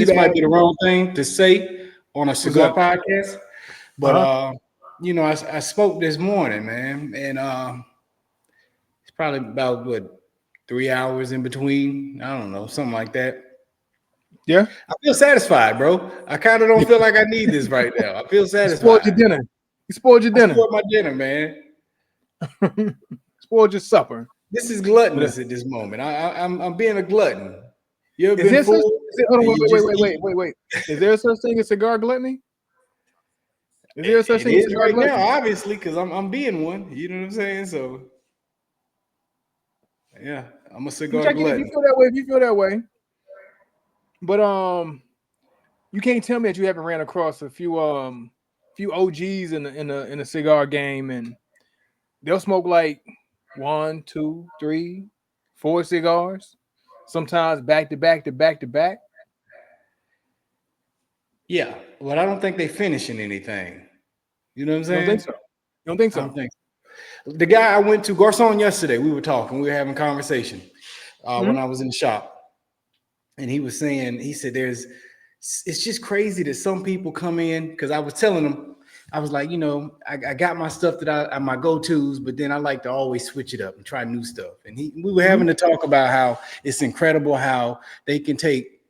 this might be the wrong thing to say on a cigar podcast, but I smoked this morning, man, and it's probably about what 3 hours in between. I don't know, something like that. Yeah, I feel satisfied, bro. I kind of don't feel like I need this right now. I feel you spoiled satisfied. your dinner. You spoiled your I dinner. spoiled my dinner, man. Spoiled your supper. This is But, gluttonous at this moment. I'm being a glutton. You ever is been there such? full Hold on, and you just eat? wait. Is there such thing as cigar gluttony? Is there such It thing as is cigar right now, gluttony? obviously, because I'm being one. You know what I'm saying? So yeah, I'm a Which cigar I get if you glutton. feel that way. If you feel that way, but you can't tell me that you haven't ran across a few OGs in the cigar game, and they'll smoke like 1, 2, 3, 4 cigars, sometimes back to back to back to back. Yeah, but I don't think they finishing anything. You know what I'm You don't think saying? so? You don't think I so? don't think so. The guy I went to, Garcon, yesterday, we were talking, we were having conversation when Hmm. I was in the shop, and he was saying, he said, it's just crazy that some people come in because I was telling him, I was like, I got my stuff that I my go tos, but then I like to always switch it up and try new stuff. And we were Hmm. having to talk about how it's incredible how they can take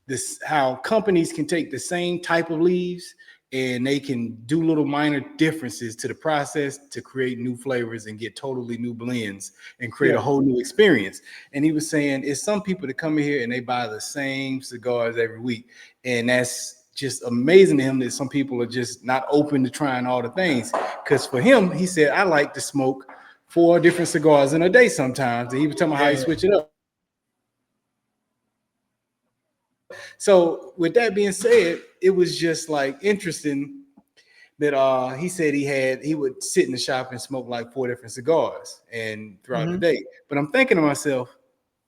this, how companies can take the same type of leaves and they can do little minor differences to the process to create new flavors and get totally new blends and create a Yeah. whole new experience. And he was saying it's some people that come in here and they buy the same cigars every week, and that's just amazing to him that some people are just not open to trying all the things. Because for him, he said, I like to smoke 4 different cigars in a day sometimes, and he was telling me how he Yeah. switch it up. So with that being said, it was just like interesting that he said he would sit in the shop and smoke like 4 different cigars and throughout the Hmm. day. But I'm thinking to myself,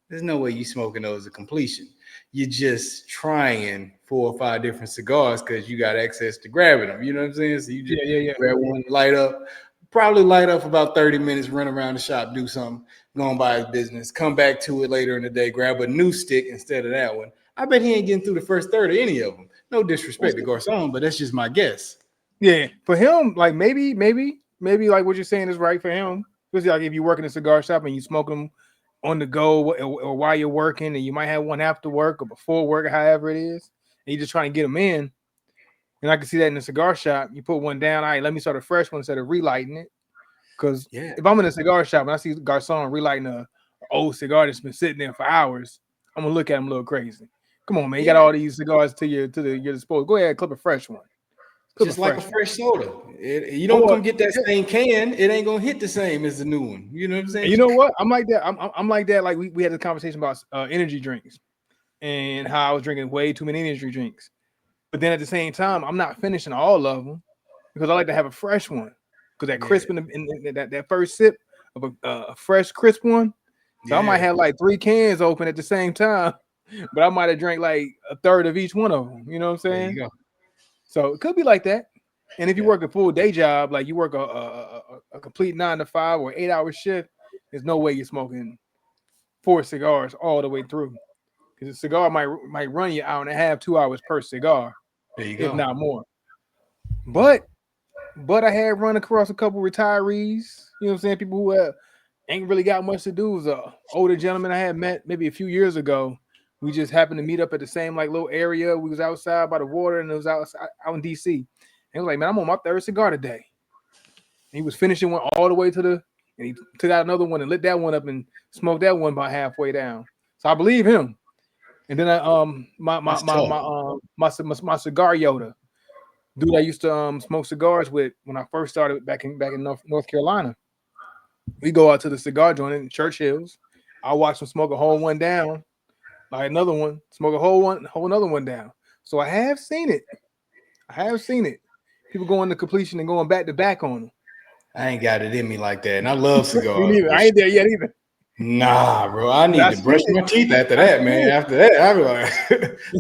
there's no way you smoking those to completion. You're just trying 4 or 5 different cigars because you got access to grabbing them. You know what I'm saying? So you just Yeah. Yeah. Yeah. grab one, light up, probably light up for about 30 minutes, run around the shop, do something, go on by his business, come back to it later in the day, grab a new stick instead of that one. I bet he ain't getting through the first third of any of them. No disrespect to Garcon, but that's just my guess. Yeah, for him, like maybe like what you're saying is right for him. Especially like if you work in a cigar shop and you smoke them on the go or while you're working, and you might have one after work or before work, or however it is, and you're just trying to get them in. And I can see that in a cigar shop. You put one down, all right, let me start a fresh one instead of relighting it. Because Yeah. if I'm in a cigar shop and I see Garcon relighting a old cigar that's been sitting there for hours, I'm gonna look at him a little crazy. Come on, man, you got Yeah. all these cigars your disposal. Go ahead, clip a fresh one. Clip a Just like a fresh one. fresh soda. You don't Or come get that same can, it ain't gonna hit the same as the new one. You know what I'm and saying? you know what? I'm like that. I'm like that. Like we had a conversation about energy drinks and how I was drinking way too many energy drinks. But then at the same time, I'm not finishing all of them because I like to have a fresh one. Because that Yeah, crisp that first sip of a fresh crisp one. So I might yeah. have like 3 cans open at the same time, but I might have drank like a third of each one of them. You know what I'm There you saying? go. So it could be like that. And if you Yeah, work a full day job, like you work a complete 9 to 5 or 8 hour shift, there's no way you're smoking 4 cigars all the way through. Because a cigar might run you hour and a half, 2 hours per cigar, there you if go. not more. But I had run across a couple retirees, you know what I'm saying? People who ain't really got much to do. It was a older gentleman I had met maybe a few years ago. We just happened to meet up at the same like little area. We was outside by the water and it was out in DC. And he was like, man, I'm on my third cigar today. And he was finishing one all the way and he took out another one and lit that one up and smoked that one about halfway down. So I believe him. And then I That's tough. my cigar Yoda, dude I used to smoke cigars with when I first started back in North Carolina. We go out to the cigar joint in Church Hills. I watch them smoke a whole one down, like another one, smoke a whole another one down. So I have seen it. I have seen it. People going to completion and going back to back on them. I ain't got it in me like that. And I love Me cigars, neither. but I ain't there yet either. nah, bro. I But need I to brush seen it. my teeth after I that, seen man. After that, I be like,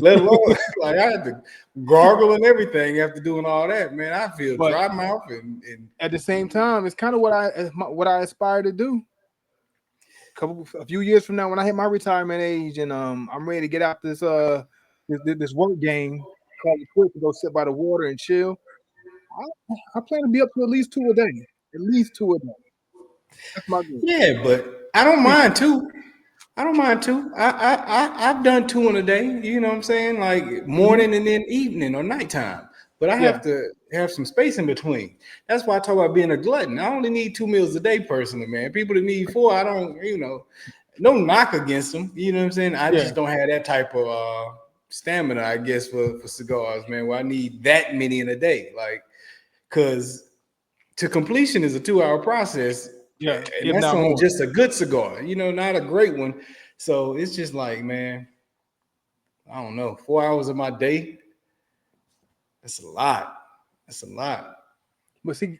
let alone like I had to gargle and everything after doing all that, man. I feel but dry mouth and at the same time, it's kind of what I aspire to do. A few years from now, when I hit my retirement age, and I'm ready to get out this this work game, call it quit to go sit by the water and chill. I plan to be up to at least two a day. At least two a day. That's my goal. Yeah, but I don't mind too. I don't mind too. I've done two in a day. You know what I'm saying? Like Hmm. morning and then evening or nighttime. But I Yeah, have to have some space in between. That's why I talk about being a glutton. I only need 2 meals a day personally, man. People that need four, I don't. No knock against them. You know what I'm saying? I yeah, just don't have that type of stamina, I guess, for cigars, man. Where I need that many in a day, like because to completion is a 2 hour process, yeah. and If that's not on more. just a good cigar, not a great one. So it's just like, man, I don't know, 4 hours of my day, that's a lot. That's a lot. But see,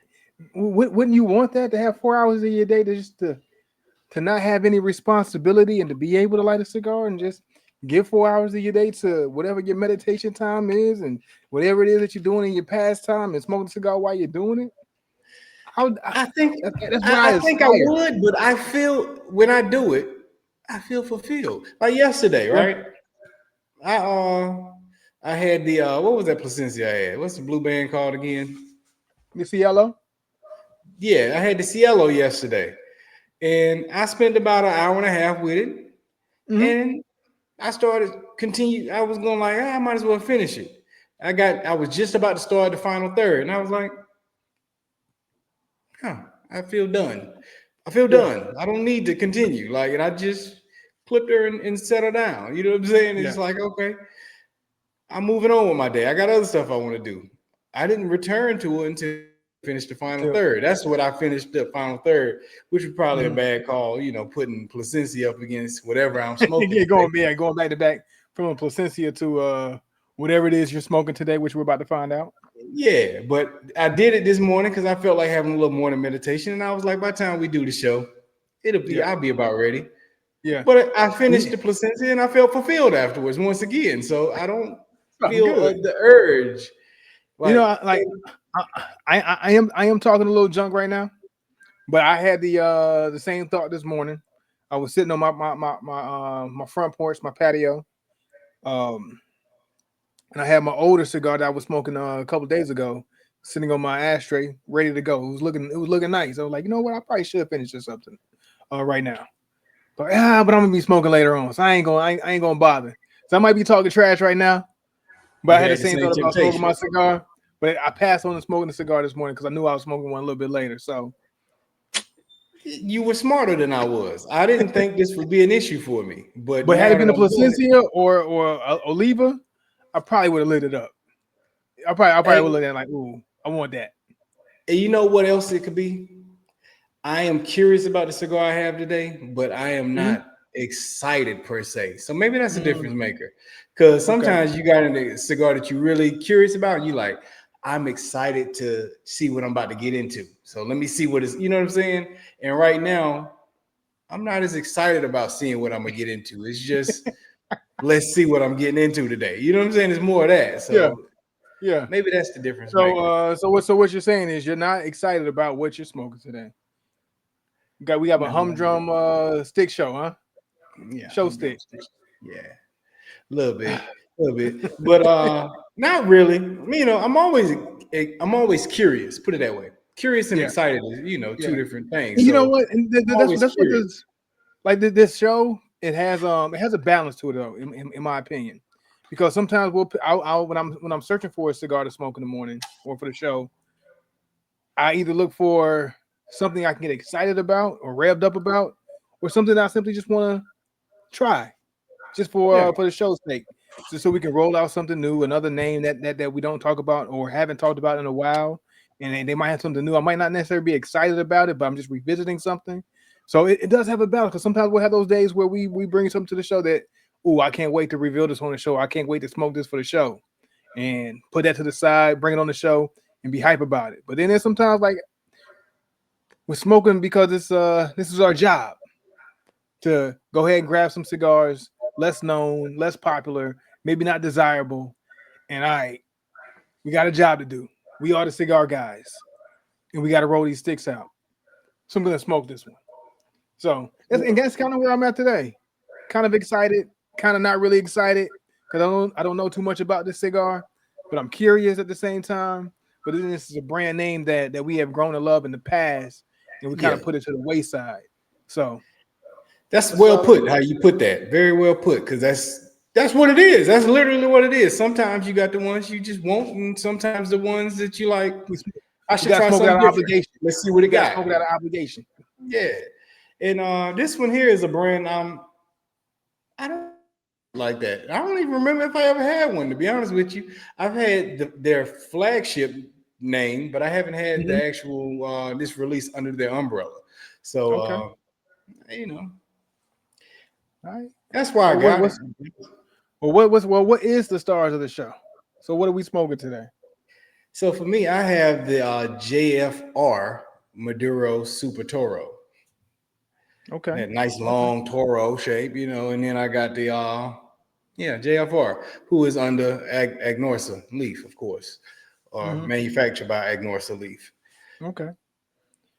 wouldn't you want that to have 4 hours of your day to just to not have any responsibility and to be able to light a cigar and just give 4 hours of your day to whatever your meditation time is and whatever it is that you're doing in your pastime and smoking a cigar while you're doing it? I think That's what I I think I aspire. would, but I feel when I do it, I feel fulfilled. Like yesterday, Yeah, right? I I had the what was that Placencia I had? What's the blue band called again? you see yellow. Yeah, I had the Cielo yesterday. And I spent about an hour and a half with it. Hmm. And I started continue. I was going like, I might as well finish it. I was just about to start the final third, and I was like, huh, I feel done. I feel Yeah, done. I don't need to continue. Like, and I just clipped her and set her down. You know what I'm saying? yeah. It's like, okay, I'm moving on with my day. I got other stuff I want to do. I didn't return to it until I finished the final Till, third. That's what I finished the final third, which was probably a mhm. bad call, putting Placencia up against whatever I'm smoking Yeah, today. going back to back from a placencia to whatever it is you're smoking today, which we're about to find out. Yeah, but I did it this morning because I felt like having a little morning meditation, and I was like, by the time we do the show, Yeah, I'll be about ready. yeah. But I finished Yeah. the placenta and I felt fulfilled afterwards once again. So I don't Oh, feel good. the urge. You know, Like, like I, I am talking a little junk right now, but I had the same thought this morning. I was sitting on my front porch, my patio, um, and I had my older cigar that I was smoking a couple days ago, sitting on my ashtray, ready to go. It was looking nice. I was like, you know what, I probably should finish or something right now. But I'm gonna be smoking later on, so I ain't gonna bother. So I might be talking trash right now, but I you had the had the same same thought about smoking temptation. my cigar. But I passed on smoking the cigar this morning because I knew I was smoking one a little bit later. So, You were smarter than I was. I didn't think this would be an issue for me, but but had now it that been a I'm doing it, Placencia or Oliva, I probably would have lit it up. I probably would and, look at it like, ooh, I want that. and you know what else it could be? I am curious about the cigar I have today, but I am Hmm. not excited per se. So maybe that's a difference Mm, maker. Because okay. sometimes you got a cigar that you're really curious about, and you like, I'm excited to see what I'm about to get into. So let me see what is, you know what I'm saying? And right now, I'm not as excited about seeing what I'm gonna get into. It's just let's see what I'm getting into today. You know what I'm saying? It's more of that. Yeah, So yeah. maybe that's the difference So, maker. what you're saying is you're not excited about what you're smoking today. We have a No, humdrum stick show, huh? yeah, Show humdrum stick. sticks. Yeah. A little bit, but not really. I'm always curious. Put it that way. Curious and Yeah, excited is two yeah. different things. And you know So what? And I'm that's always that's what curious. this like this show. It has a balance to it though, in my opinion, because sometimes I'll when I'm searching for a cigar to smoke in the morning or for the show, I either look for something I can get excited about or revved up about, or something I simply just want to try just Yeah, for the show's sake, just so we can roll out something new, another name that we don't talk about or haven't talked about in a while, and they might have something new. I might not necessarily be excited about it, but I'm just revisiting something. So it does have a balance because sometimes we'll have those days where we bring something to the show that, oh, I can't wait to reveal this on the show. I can't wait to smoke this for the show, and put that to the side, bring it on the show, and be hype about it. But then there's sometimes like we're smoking because this is our job to go ahead and grab some cigars, less known, less popular, maybe not desirable. And all right, we got a job to do. We are the cigar guys, and we got to roll these sticks out. So I'm gonna smoke this one. So that's kind of where I'm at today. Kind of excited, kind of not really excited. because I don't know too much about this cigar, but I'm curious at the same time. But then this is a brand name that we have grown to love in the past, and we kind Yeah. of put it to the wayside. So That's let's well let's put. How you put that? Very well put. Because that's what it is. That's literally what it is. Sometimes you got the ones you just want, and sometimes the ones that you like. we, I we should got to try smoke it out something of different. obligation. Let's see what We it got to got. smoke it out of obligation. Yeah. And this one here is a brand I don't like that. I don't even remember if I ever had one. To be honest with you, I've had their flagship name, but I haven't had Hmm. the actual this release under their umbrella. So Okay. you know, All right. that's why I Well, got it. what is the stars of the show? So what are we smoking today? So for me, I have the JFR Maduro Super Toro, Okay. that nice Okay. long Toro shape, and then I got the yeah, JFR, who is under Agnorsa Leaf, of course, or Hmm. manufactured by Agnorsa Leaf. Okay.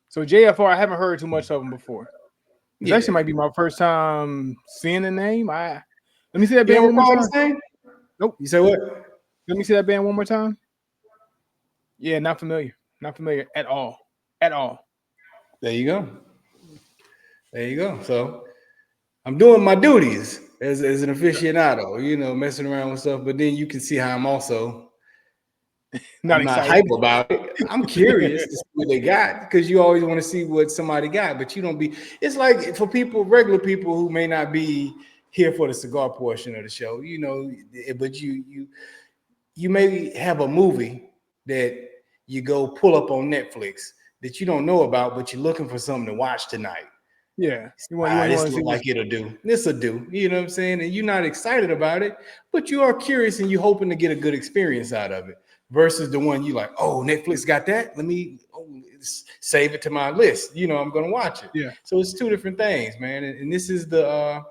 So JFR, I haven't heard too much of them before. This Yeah, actually might be my first time seeing the name. I Let me see that you band don't one more recall time. this name? Nope. You say what? Let me see that band one more time. Yeah, not familiar. Not familiar at all. At all. There you go. There you go. So I'm doing my duties as an Okay. aficionado, messing around with stuff. But then you can see how Not I'm not excited. hype about it. I'm curious to see what they got because you always want to see what somebody got, but you don't be. It's like for people, regular people who may not be here for the cigar portion of the show, but you may have a movie that you go pull up on Netflix that you don't know about, but you're looking for something to watch tonight. Yeah. You This want to see look what's like it'll do. This'll do. You know what I'm saying? And you're not excited about it, but you are curious and you're hoping to get a good experience out of it. Versus the one you like, oh, Netflix got that. Let me save it to my list. I'm gonna watch it. yeah. So it's two different things, man. And this is the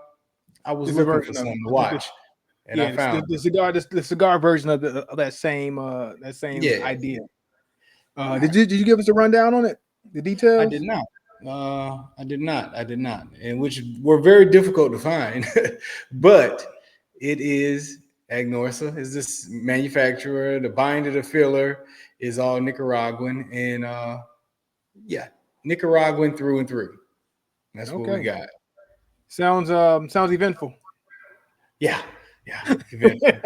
I was It's a looking for version of something to it. watch, and I Yeah, found the cigar the cigar version of that it. same Yeah. idea. All right. Did you give us a rundown on it? The I did details? not. I did not. I did not. And which were very difficult to find, but it is Agnorsa is this manufacturer. The binder, the filler is all Nicaraguan, and yeah, Nicaraguan through and through. That's what we Okay. got. Sounds eventful. Yeah, yeah. Eventful.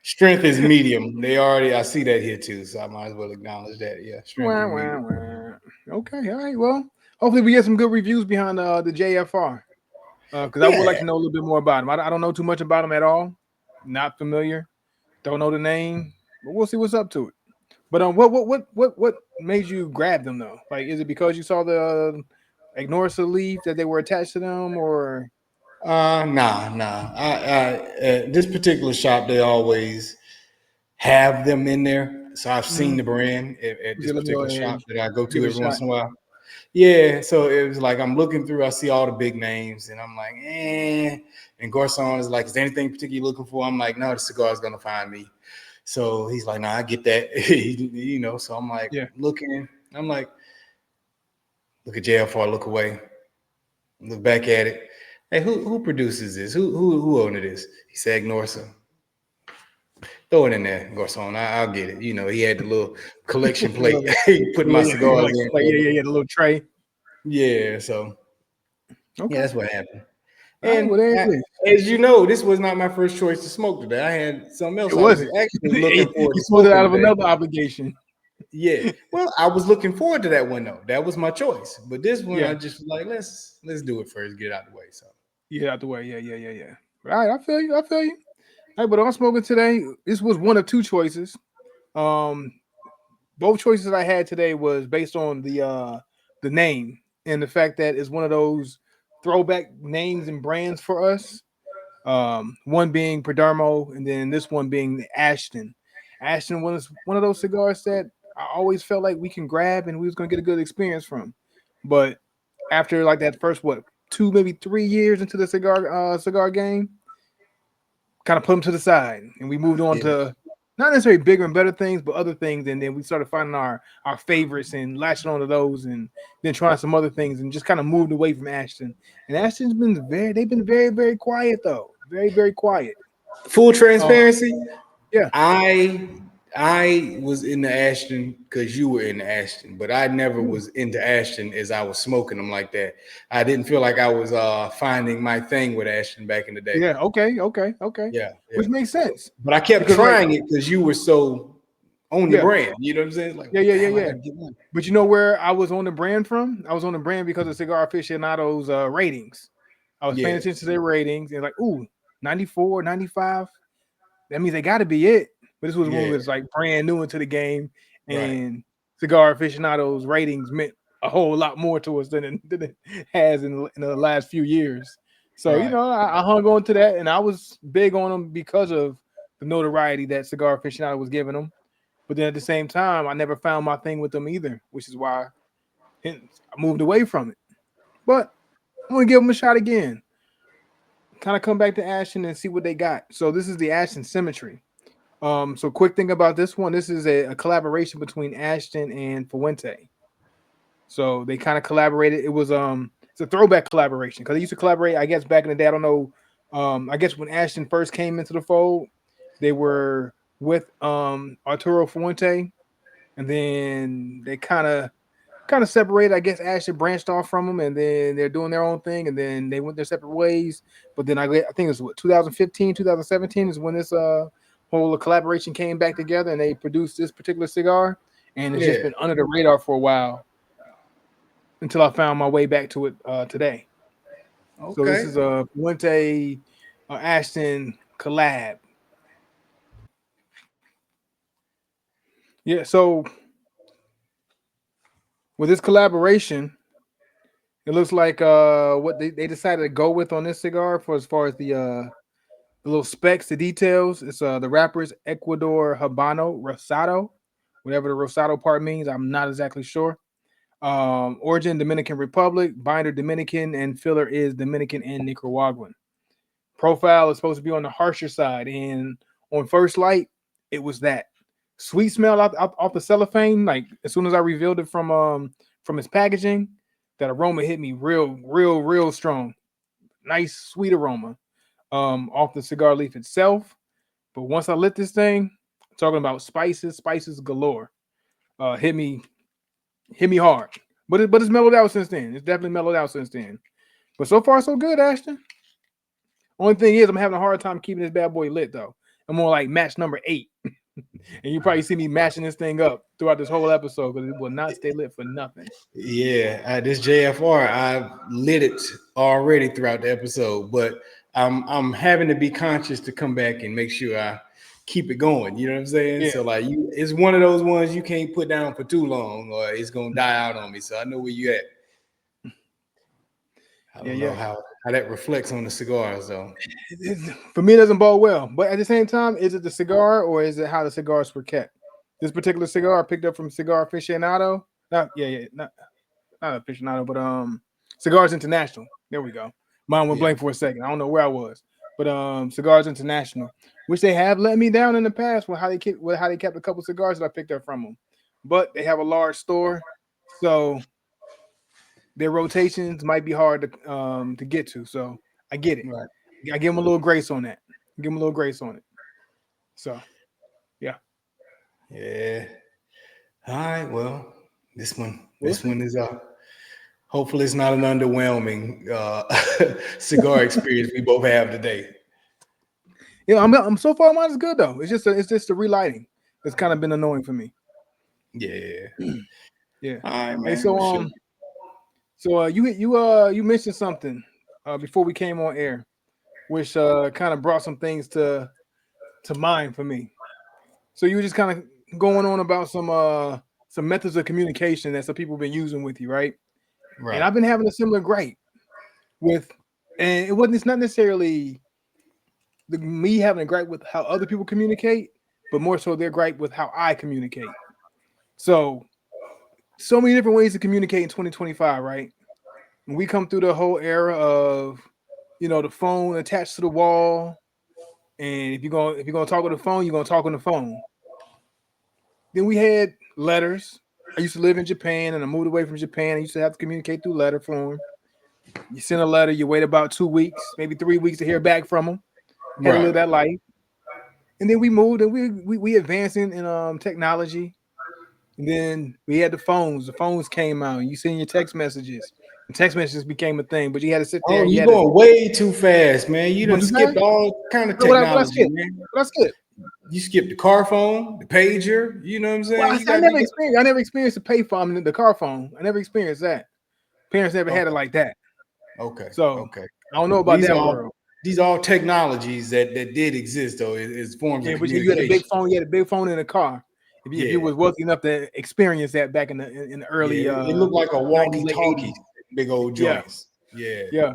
Strength is medium. I see that here too, so I might as well acknowledge that. Yeah, strength Wah, is wah, medium. wah. Okay, all right. Well, hopefully we get some good reviews behind the JFR. Because I would like Yeah. to know a little bit more about him. I don't know too much about him at all. Not familiar. Don't know the name, but we'll see what's up to it. But what made you grab them though? Like, is it because you saw the Ignorsa leaf that they were attached to them, or Nah. This particular shop, they always have them in there. So I've seen mm, the brand at you this said, let me go particular ahead shop and that I go give to it a every shot? once in a while. Yeah, so it was like I'm looking through, I see all the big names, and I'm like, eh. And Garcon is like, is there anything particular you're looking for? I'm like, no, the cigar is gonna find me. So he's like, nah, I get that. So I'm like Yeah, looking, I'm like, look at JFR, look away, look back at it. Hey, who produces this? Who owns this? He said Norsa. Throw it in there, Garcon. I'll get it. He had the little collection plate. little, He put my yeah, yeah, cigars in. like yeah, the little tray. Yeah, so yeah, Okay, that's what happened. all right. Well, And there it is. as you know, this was not my first choice to smoke today. I had something else It I was wasn't. actually looking forward You to pulled it smoking out of today. another obligation. Yeah, well, I was looking forward to that one though. That was my choice. But this one, Yeah, I just was like, let's do it first, get it out the way. So yeah, out the way. Yeah. All right, I feel you. I feel you. All right, but I'm smoking today. This was one of two choices. Um, both choices I had today was based on the name and the fact that it's one of those throwback names and brands for us. One being Perdermo, and then this one being the Ashton. Ashton was one of those cigars that I always felt like we can grab and we was gonna get a good experience from. But after like that first two maybe 3 years into the cigar game, kind of put them to the side, and we moved on yeah, to not necessarily bigger and better things, but other things. And then we started finding our favorites and latching onto those, and then trying some other things, and just kind of moved away from Ashton. And Ashton's been they've been very very quiet though, very very quiet. Full Um, transparency. yeah, I I was in the Ashton because you were in the Ashton, but I never mm, was into Ashton as I was smoking them like that. I didn't feel like I was finding my thing with Ashton back in the day. yeah. Okay. Yeah, yeah. Which makes So, sense but I kept because, like, trying it because you were so on the yeah, brand. You know what I'm saying? It's like, damn, I yeah. gotta get one. But you know where I was on the brand from? I was on the brand because of Cigar Aficionado's ratings. I was paying Yeah, attention to their ratings and like, ooh, 94, 95. That means they got to be it. But this was when we yeah, was like brand new into the game, right, and Cigar Aficionado's ratings meant a whole lot more to us than it has in the last few years. So right. I hung on to that, and I was big on them because of the notoriety that Cigar Aficionado was giving them. But then at the same time, I never found my thing with them either, which is why I moved away from it. But I'm gonna give them a shot again. Kind of come back to Ashton and see what they got. So this is the Ashton Symmetry. So quick thing about this one, this is a collaboration between Ashton and Fuente. So they kind of collaborated. It was it's a throwback collaboration because they used to collaborate, I guess, back in the day. I don't know. I guess when Ashton first came into the fold, they were with Arturo Fuente, and then they kind of separated. I guess Ashton branched off from them, and then they're doing their own thing, and then they went their separate ways. But then I think it was what 2015, 2017 is when this whole collaboration came back together, and they produced this particular cigar, and it's just Yeah. been under the radar for a while until I found my way back to it today. So this Okay. is a Fuente Ashton collab. Yeah. So with this collaboration, it looks like what they decided to go with on this cigar for as far as the little specs, the details. It's the wrapper's Ecuador Habano Rosado, whatever the Rosado part means. I'm not exactly sure. Origin Dominican Republic, binder Dominican, and filler is Dominican and Nicaraguan. Profile is supposed to be on the harsher side, and on first light, it was that sweet smell off the cellophane. Like as soon as I revealed it from its packaging, that aroma hit me real strong. Nice sweet aroma off the cigar leaf itself. But once I lit this thing, talking about spices galore. Hit me hard. But it's mellowed out since then. It's definitely mellowed out since then. But so far so good, Ashton. Only thing is I'm having a hard time keeping this bad boy lit though. I'm on like match number 8. And you probably see me matching this thing up throughout this whole episode because it will not stay lit for nothing. Yeah, this JFR, I lit it already throughout the episode, but I'm having to be conscious to come back and make sure I keep it going. You know what I'm saying? Yeah, So like it's one of those ones you can't put down for too long, or it's gonna die out on me. So I know where you at. I don't know yeah. how that reflects on the cigars though. For me, it doesn't bode well. But at the same time, is it the cigar or is it how the cigars were kept? This particular cigar I picked up from Cigar Aficionado. Not Aficionado, but Cigars International. There we go. Mine went Yeah, blank for a second. I don't know where I was, but Cigars International, which they have let me down in the past with how they kept a couple cigars that I picked up from them. But they have a large store, so their rotations might be hard to get to. So I get it. right. I give them a little grace on that. Give them a little grace on it. So yeah, Yeah. All right. Well, we'll this one see. is hopefully it's not an underwhelming cigar experience we both have today. Yeah, I'm so far mine is good though. It's just the relighting that's kind of been annoying for me. Yeah. Yeah. All right, Hey, man. so Well, shoot. you mentioned something before we came on air, which kind of brought some things to mind for me. So you were just kind of going on about some methods of communication that some people have been using with you, right? And Right. I've been having a similar gripe with, and it's not necessarily me having a gripe with how other people communicate, but more so their gripe with how I communicate. So many different ways to communicate in 2025, right? When we come through the whole era of the phone attached to the wall, and if you're gonna talk on the phone, you're gonna talk on the phone. Then we had letters. I used to live in Japan, and I moved away from Japan. I used to have to communicate through letter form. You send a letter, you wait about 2 weeks, maybe 3 weeks to hear back from them. had to live Right. that life. And then we moved and we advanced in technology. And then we had the phones. The phones came out. And you send your text messages. And text messages became a thing, but you had to sit there Oh, and you you had to going way too fast, man. You you done want to do that? skipped all kind of What I technology, skip? man. What I skip? You skipped the car phone, the pager. You know what I'm Well, saying? I never experienced. I never experienced the pay phone, the car phone. I never experienced that. Parents never had it Okay, like that. okay, So okay. I don't know Well, about that world. these are all technologies that did exist though, as forms of Yeah, but you had a big communication. phone. You had a big phone in the car. If you Yeah, was wealthy enough to experience that back in the yeah. early It looked like a 90s, late walkie-talkie, 80s. big old Yeah, joints. Yeah. yeah.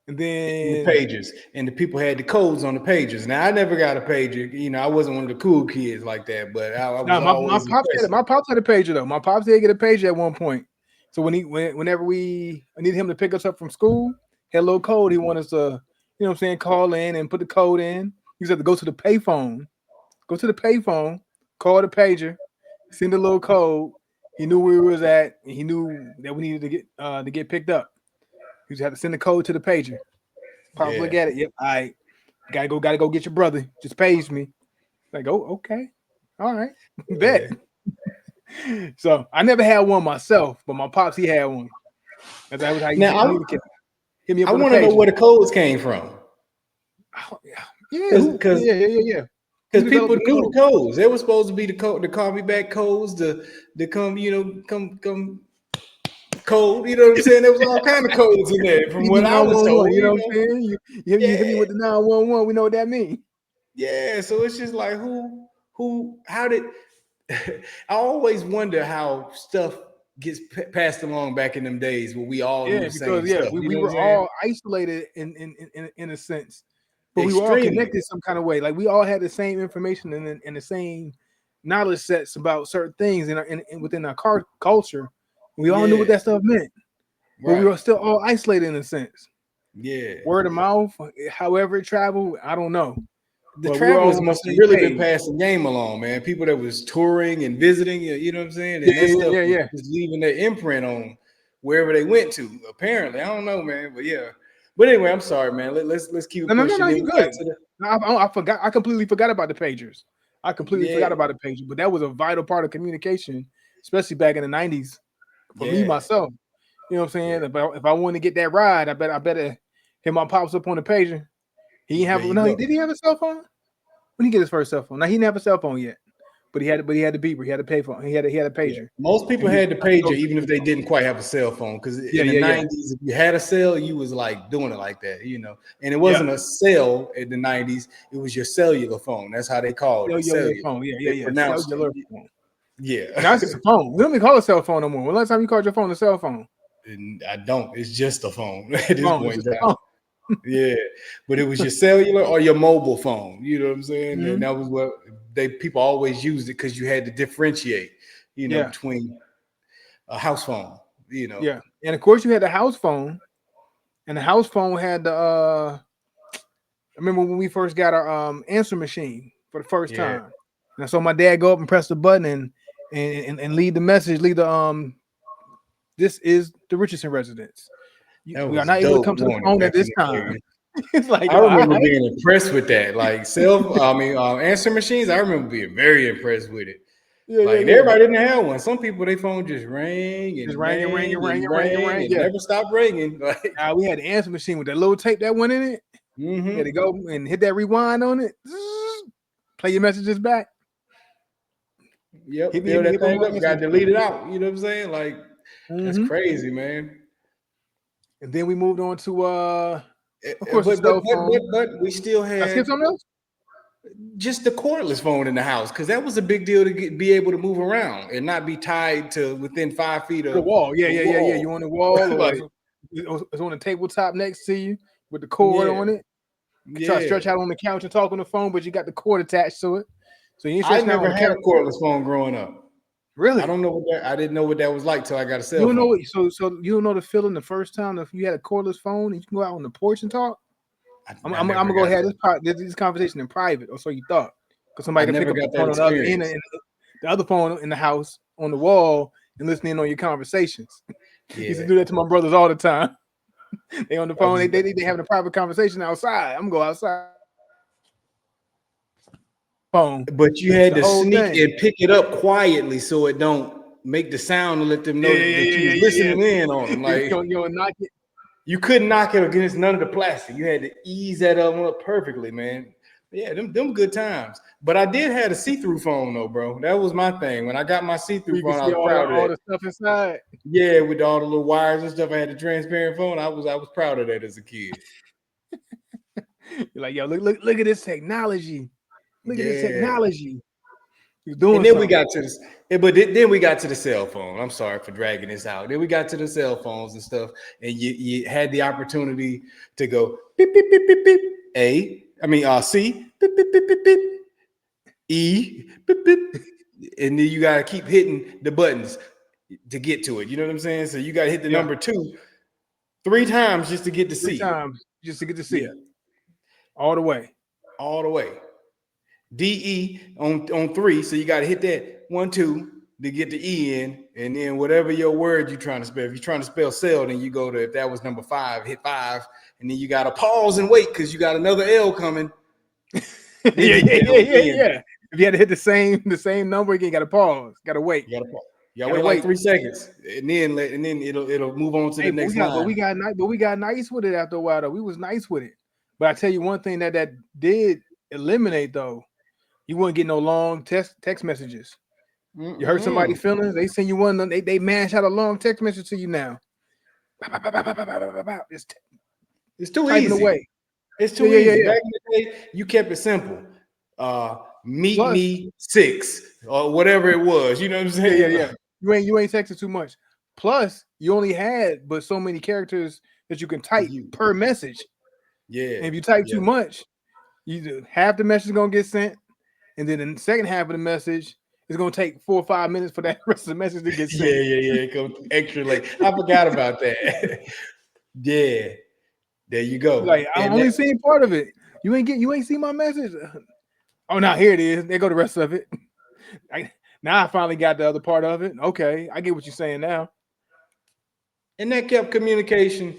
And And the then pagers, and the people had the codes on the pagers. Now I never got a pager. You know, I wasn't one of the cool kids like that, but I was now my always pops had it. impressed. My pops had a pager though. My pops did get a pager at one point. So whenever I needed him to pick us up from school, he had a little code he wanted us to, you know what I'm saying, call in and put the code in. He said to go to the payphone, call the pager, send a little code. He knew where we was at, and he knew that we needed to get picked up. He just had to send the code to the pager. Pop look Yeah, at it. Yep, all right. Gotta go get your brother. Just page me. Like, oh, okay. All right. Bet. yeah. So I never had one myself, but my pops he had one. That was how he used to Now communicate. Hit me up I on the want to know pager. where the codes came from, Oh, yeah, because who? Yeah, yeah, yeah, yeah. Who because developed people the knew the code? codes. They were supposed to be the code, the call me back codes, the come, come code. You know what I'm saying? There was all kind of codes in there, from You need what I was 911. told. You know You what know, I'm saying? You hit me yeah, with the 911. We know what that means. yeah. So it's just like how did I always wonder how stuff gets passed along back in them days where we all knew Yeah, the same because yeah, stuff. You we know what I'm were saying? all isolated in a sense, but we were all Extremely. connected some kind of way. Like we all had the same information and the same knowledge sets about certain things within our culture. We all knew what Yeah. that stuff meant, but we Right. were still all isolated in a sense. Yeah. Word of mouth, however it traveled, I don't know, The but we were all travelers on the must have same really been page. passing game along, man. People that was touring and visiting, you know what I'm saying? Yeah, And that yeah, stuff yeah, was yeah. just leaving their imprint on wherever they went to. Apparently, I don't know, man, but yeah. But anyway, I'm sorry, man. Let's keep it No, no, no, pushing. no. Then You we got good? to the No, I forgot. I completely forgot about the pagers. I completely yeah, forgot about the pager, but that was a vital part of communication, especially back in the '90s. For me yeah, myself, you know what I'm yeah. saying. If I want to get that ride, I better hit my pops up on the pager. He didn't There have you no. go. Did he have a cell phone? When he get his first cell phone? Now he didn't have a cell phone yet, but he had the beeper. He had a pay phone. He had a Yeah. pager, Most people and he was had the trying to pager, go to even if the they phone. didn't quite have a cell phone. Because Yeah, in the yeah, yeah, 90s, if you had a cell, you was like doing it like that, you know. And it yeah. wasn't a cell in the 90s, it was your cellular phone. That's how they called it, Cellular cellular. phone. Yeah, yeah, They yeah. pronounced Cellular it. phone. Yeah. Now it's just a phone. We don't even call it a cell phone no more. When last time you called your phone a cell phone? And I don't. It's just a phone It's at a this phone. It's point just in a time. phone. Yeah. But it was your cellular or your mobile phone. You know what I'm saying? And Mhm. that was what people always used it because you had to differentiate, Yeah, between a house phone, you know. yeah. And of course, you had the house phone, and the house phone had the. I remember when we first got our answer machine for the first Yeah. time, and I saw my dad go up and press the button and leave the message, leave the This is the Richardson residence. That We are was not able to dope come to the doing it phone at back in this the time. day. It's like, I all remember right, being impressed with that. Like answer machines. I remember being very impressed with it. yeah, yeah, Like yeah. everybody didn't have one. Some people, their phone just rang Just and rang and rang rang and rang and and rang and rang rang. and Yeah. never stopped ringing. Like, Now we had the answer machine with that little tape that went in it. You had to mm-hmm. go and hit that rewind on it. Play your messages back. Yep, Hit fill me that up on thing my up, got messenger. deleted out. You know what I'm saying? Like, that's Hmm. crazy, man. And then we moved on to of Eh, course the But but cell but but phone. but we still I skip had something else? just the cordless phone in the house because that was a big deal to be able to move around and not be tied to within 5 feet To the of wall. Yeah, the yeah, yeah, yeah. wall. You on the wall or Like, it's on the tabletop next to you with the cord yeah, on it. You can try to yeah. stretch out on the couch and talk on the phone, but you got the cord attached to it. So you ain't I stretching out on never the had a couch. cordless phone growing up. I Really? don't know what that. I didn't know what that was like till I got a You cell don't know phone. what so you don't know the feeling the first time if you had a cordless phone and you can go out on the porch and talk? I'm, I I'm, I'm never gonna go got ahead that. this conversation in private, or so you thought, because I somebody can pick never up the got that phone on the other end experience. and the other phone in the house on the wall and listening on your conversations. Used to Yeah, do that to my brothers all the time. They on the I phone, was. they having a private conversation outside. I'm gonna go outside. phone. But you It's had the to whole sneak thing. and pick it up quietly so it don't make the sound and let them Yeah, know yeah, that yeah, you yeah, was yeah, yeah. listening in on them. Like You'll knock it. you couldn't knock it against none of the plastic. You had to ease that up perfectly, man. Yeah, them good times. But I did have a see-through phone though, bro. That was my thing. When I got my see-through You can phone, I see was proud of all that. the stuff inside. Yeah, with all the little wires and stuff, I had the transparent phone. I was proud of that as a kid. You're like, yo, look at this technology. Look at this Yeah. technology. You're And doing then we something. got to this, then we got to the cell phone. I'm sorry for dragging this out. Then we got to the cell phones and stuff, and you had the opportunity to go beep beep beep beep beep. C beep beep beep beep beep. E beep beep. And then you gotta keep hitting the buttons to get to it. You know what I'm saying? So you gotta hit the Yeah, number 2 3 times just to get to three C. times just to get to Yeah, see all the way. all the way. DE on 3, so you got to hit that 1 2 to get the E in, and then whatever your word you're trying to spell. If you're trying to spell cell, then you go to, if that was number 5, hit 5, and then you got to pause and wait because you got another L coming. Then Yeah, hit yeah, that yeah, L yeah, again. yeah. If you had to hit the same number again, you gotta pause. Gotta wait. You got to pause. You got to Gotta wait like wait. 3 seconds, and then it'll move on to Hey, the next line. but we got nice with it after a while though. We was nice with it. But I tell you one thing that did eliminate though, you wouldn't get no long text messages. You hurt Mm-mm. somebody's feelings, they send you one, they mash out a long text message to you now. Just It's too typing easy. away. It's Yeah, too yeah, yeah, easy. yeah. Back in the day, you kept it simple. Meet Plus, me 6 or whatever it was. You know what I'm yeah, yeah, saying? yeah. You ain't texting too much. Plus, you only had but so many characters that you can type You, per message. yeah, And if you type yeah, too much, half the message is gonna get sent, and then the second half of the message is gonna take 4 or 5 minutes for that rest of the message to get sent. yeah. It goes extra late. I forgot about that. Yeah, there you You're go. like, I And only that, seen part of it. You ain't seen my message. Oh, now here it is. There go the rest of it. I, now I finally got the other part of it. Okay, I get what you're saying now. and that kept communication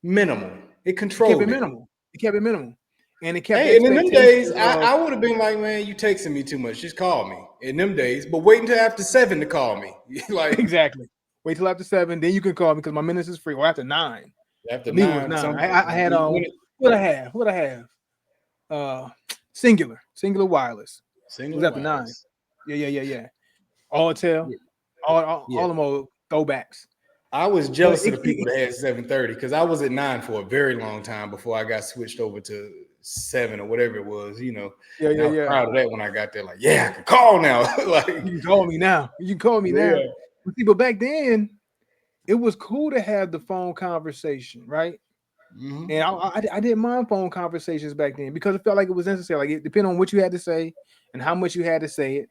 minimal. It It kept it controlled it. minimal. It kept it minimal, and it kept the Hey, and in them days, expectations of I would have been like, man, you texting me too much. Just call me. In them days, but wait until after 7 to call me. Like exactly. Wait till after 7, then you can call me because my minutes is free. Or after 9. after For me, it was 9, 9. some I had when it, what I have. What I have. Singular wireless. It was singular after 9. wireless. Yeah, yeah, yeah, yeah. All tell, Yeah, all yeah. them old throwbacks. I was But jealous of it, the people it, that had 730 because I was at 9 for a very long time before I got switched over to 7 or whatever it was. yeah, And yeah, I was yeah. proud of that when I got there. Like, yeah, I can call now. Like, You can call me now. You can call me now. yeah. But see, but back then, it was cool to have the phone conversation, right? And Hmm. I didn't mind phone conversations back then because it felt like it was necessary. Like it depended on what you had to say and how much you had to say it.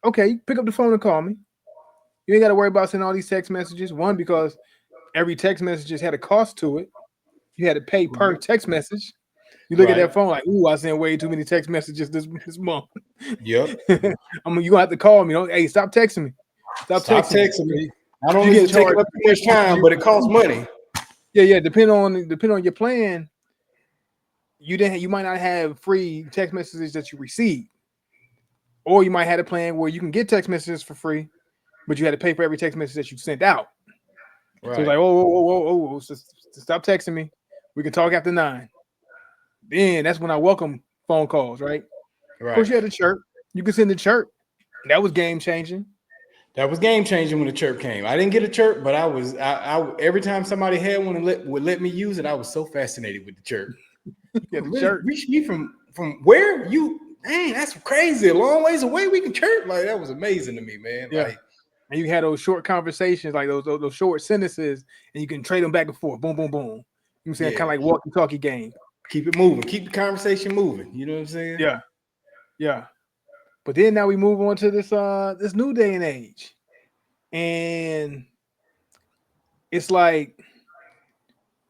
Okay, pick up the phone and call me. You ain't got to worry about sending all these text messages. One, because every text message just had a cost to it. You had to pay per Right. text message. You look at Right. that phone like, ooh, I sent way too many text messages this month. Yep. You gonna have to call me. Hey, stop texting me. Stop Stop texting me. texting me. Not You only is get it taking charged. up too much time, but it costs money. Yeah, yeah. Depending on your plan, you might not have free text messages that you receive, or you might have a plan where you can get text messages for free, but you had to pay for every text message that you sent out. So it's Right. like, whoa, stop texting me. We can talk after 9. Then that's when I welcome phone calls, right? Of course, Right. you had the chirp. You can send the chirp. That was game changing. That was game changing when the chirp came. I didn't get a chirp, but I every time somebody had one and would let me use it, I was so fascinated with the chirp. You You had can the really chirp. reach me from where you, dang, that's crazy. A long ways away, we can chirp. Like that was amazing to me, man. Yeah. Like, And you had those short conversations, like those short sentences, and you can trade them back and forth. Boom, boom, boom. You know what I'm saying? yeah, Kind of like walkie-talkie game. keep it moving, keep the conversation moving. You know what I'm saying? Yeah, yeah. But then now we move on to this new day and age. And it's like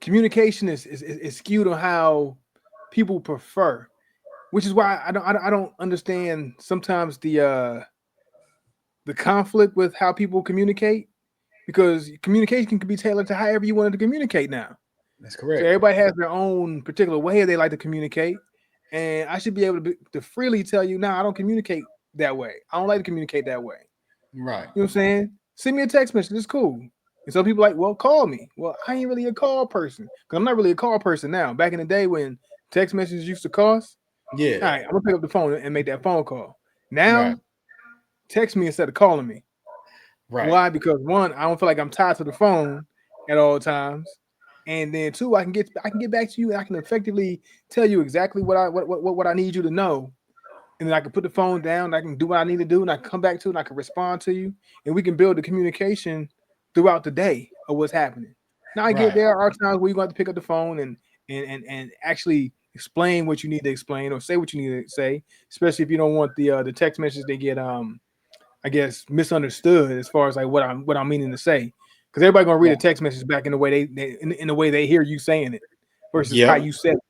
communication is skewed on how people prefer, which is why I don't understand sometimes the conflict with how people communicate because communication can be tailored to however you wanted to communicate now. That's So correct. everybody has their own particular way they like to communicate, and I should be able to freely tell you, nah, I don't communicate that way. I don't like to communicate that way. Right. You know what I'm saying? Send me a text message. It's cool. And some people like, well, call me. Well, I ain't really a call person because I'm not really a call person now. Back in the day when text messages used to cost, Yeah. all right, I'm gonna pick up the phone and make that phone call. Right. Now, text me instead of calling me. Right. Why? Because one, I don't feel like I'm tied to the phone at all times, and then two, I can get back to you and I can effectively tell you exactly what I need you to know, and then I can put the phone down. I can do what I need to do, and I can come back to it, and I can respond to you, and we can build the communication throughout the day of what's happening. Now I get Right. there are times where you got to pick up the phone and actually explain what you need to explain or say what you need to say, especially if you don't want the text message they get I guess misunderstood as far as like what I'm meaning to say, because everybody gonna read a Right. text message back in the way in the way they hear you saying it versus how Yep. you said it.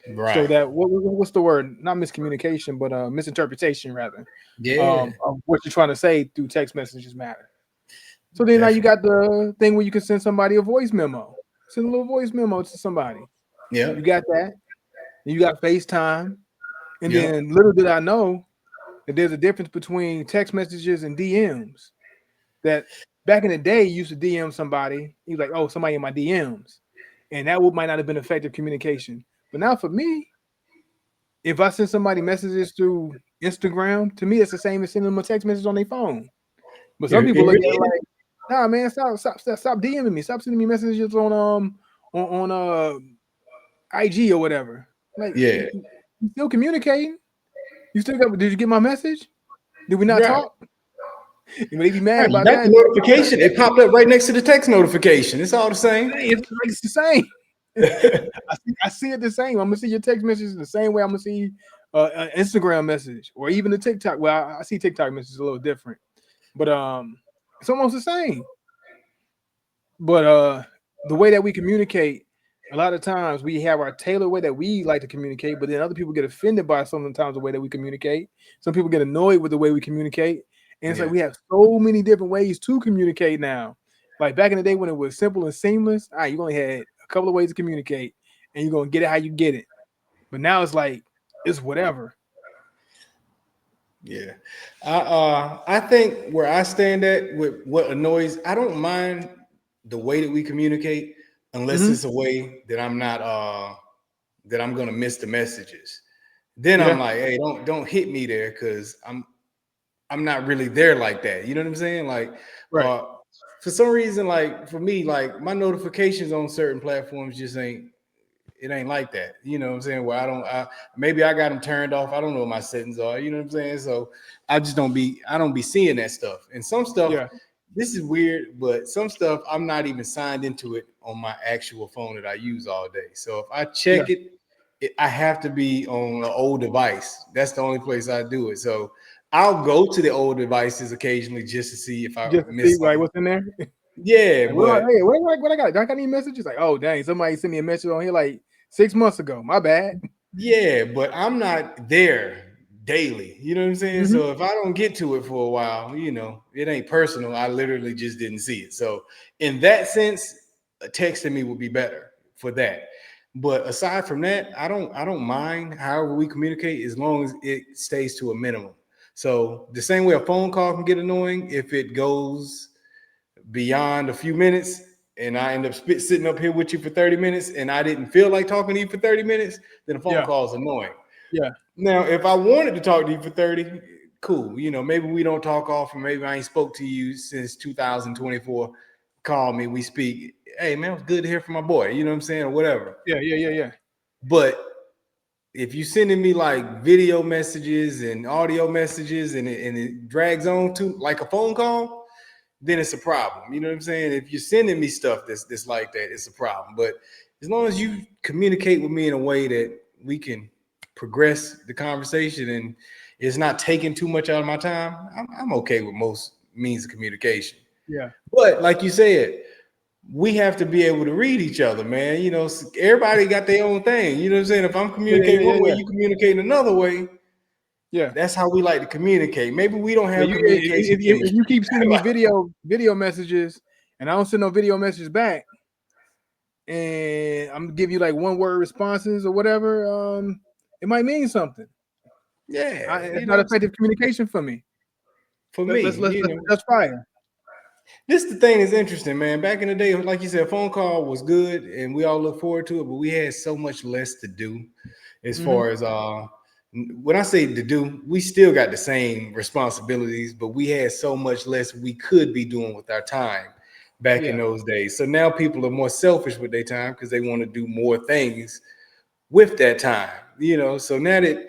So Right. that what's the word? Not miscommunication, but misinterpretation rather. Yeah. Of what you're trying to say through text messages matter. So then now you Definitely. got the thing where you can send somebody a voice memo. Send a little voice memo to somebody. You Yep. got that. You got FaceTime. And Yep. then little did I know that there's a difference between text messages and DMs. That back in the day, you used to DM somebody, you like, oh, somebody in my DMs. And that might not have been effective communication. But now for me, if I send somebody messages through Instagram, to me, it's the same as sending them a text message on their phone. But some It people look really at it is. like, nah, man, stop DMing me. Stop sending me messages on IG or whatever. Like, Yeah. you still communicating? You still got? Did you get my message? Did we not Right. talk? And they be mad Right. You about got the that. notification. It popped up right next to the text notification. It's all the same. Hey, it's the same. I see it the same. I'm gonna see your text messages the same way I'm gonna see an Instagram message or even the TikTok. Well, I see TikTok messages a little different, but it's almost the same. But the way that we communicate, a lot of times we have our tailored way that we like to communicate, but then other people get offended by sometimes the way that we communicate. Some people get annoyed with the way we communicate, and it's like Yeah. we have so many different ways to communicate now. Like back in the day when it was simple and seamless, all right, you only had a couple of ways to communicate, and you're gonna get it how you get it. But now it's like it's whatever. Yeah. I think where I stand at with what annoys, I don't mind the way that we communicate unless Hmm. it's a way that I'm not that I'm gonna miss the messages. Then I'm Yeah. like, hey, don't hit me there because I'm not really there like that. You know what I'm saying? Like, Right. uh, for some reason, like for me, like my notifications on certain platforms just ain't it ain't like that. You know what I'm saying? Where maybe I got them turned off. I don't know what my settings are. You know what I'm saying? So I don't be seeing that stuff. And some stuff, Yeah. this is weird, but some stuff I'm not even signed into it on my actual phone that I use all day. So if I Yeah. check it, I have to be on an old device. That's the only place I do it. So I'll go to the old devices occasionally just to see if I Just to see miss like something. what's in there. Yeah, Like, but what I got? Do I got any messages? Like, oh dang, somebody sent me a message on here like 6 months ago. My bad. yeah, but I'm not there daily. You know what I'm saying? Hmm. So if I don't get to it for a while, it ain't personal. I literally just didn't see it. So in that sense, texting me would be better for that. But aside from that, I don't mind however we communicate as long as it stays to a minimum. So the same way a phone call can get annoying if it goes beyond a few minutes and I end up sitting up here with you for 30 minutes and I didn't feel like talking to you for 30 minutes, then a phone Yeah. call is annoying. Yeah. Now, if I wanted to talk to you for 30, cool. Maybe we don't talk often. Maybe I ain't spoke to you since 2024. Call me, we speak. Hey, man, it was good to hear from my boy. You know what I'm saying? Or whatever. Yeah. Yeah. Yeah. Yeah. But if you sending me like video messages and audio messages and it drags on to like a phone call, then it's a problem. You know what I'm saying? If you're sending me stuff that's like that, it's a problem. But as long as you communicate with me in a way that we can progress the conversation and it's not taking too much out of my time, I'm okay with most means of communication. Yeah. But like you said, we have to be able to read each other, man. Everybody got their own thing. You know what I'm saying? If I'm Yeah. Yeah. communicating Yeah. one way, Yeah. you communicate another way. Yeah. That's how we like to communicate. Maybe we don't Yeah. have You, communication if things. you keep sending me video messages and I don't send no video messages back, and I'm gonna give you like one word responses or whatever, it might mean something. Yeah, It's not effective communication for me. for Let, me, let's let's fire. this the thing is interesting, man. Back in the day, like you said, phone call was good, and we all look forward to it. But we had so much less to do, as Hmm. far as when I say to do, we still got the same responsibilities, but we had so much less we could be doing with our time back in Yeah, those days. So now people are more selfish with their time because they want to do more things with that time. So now that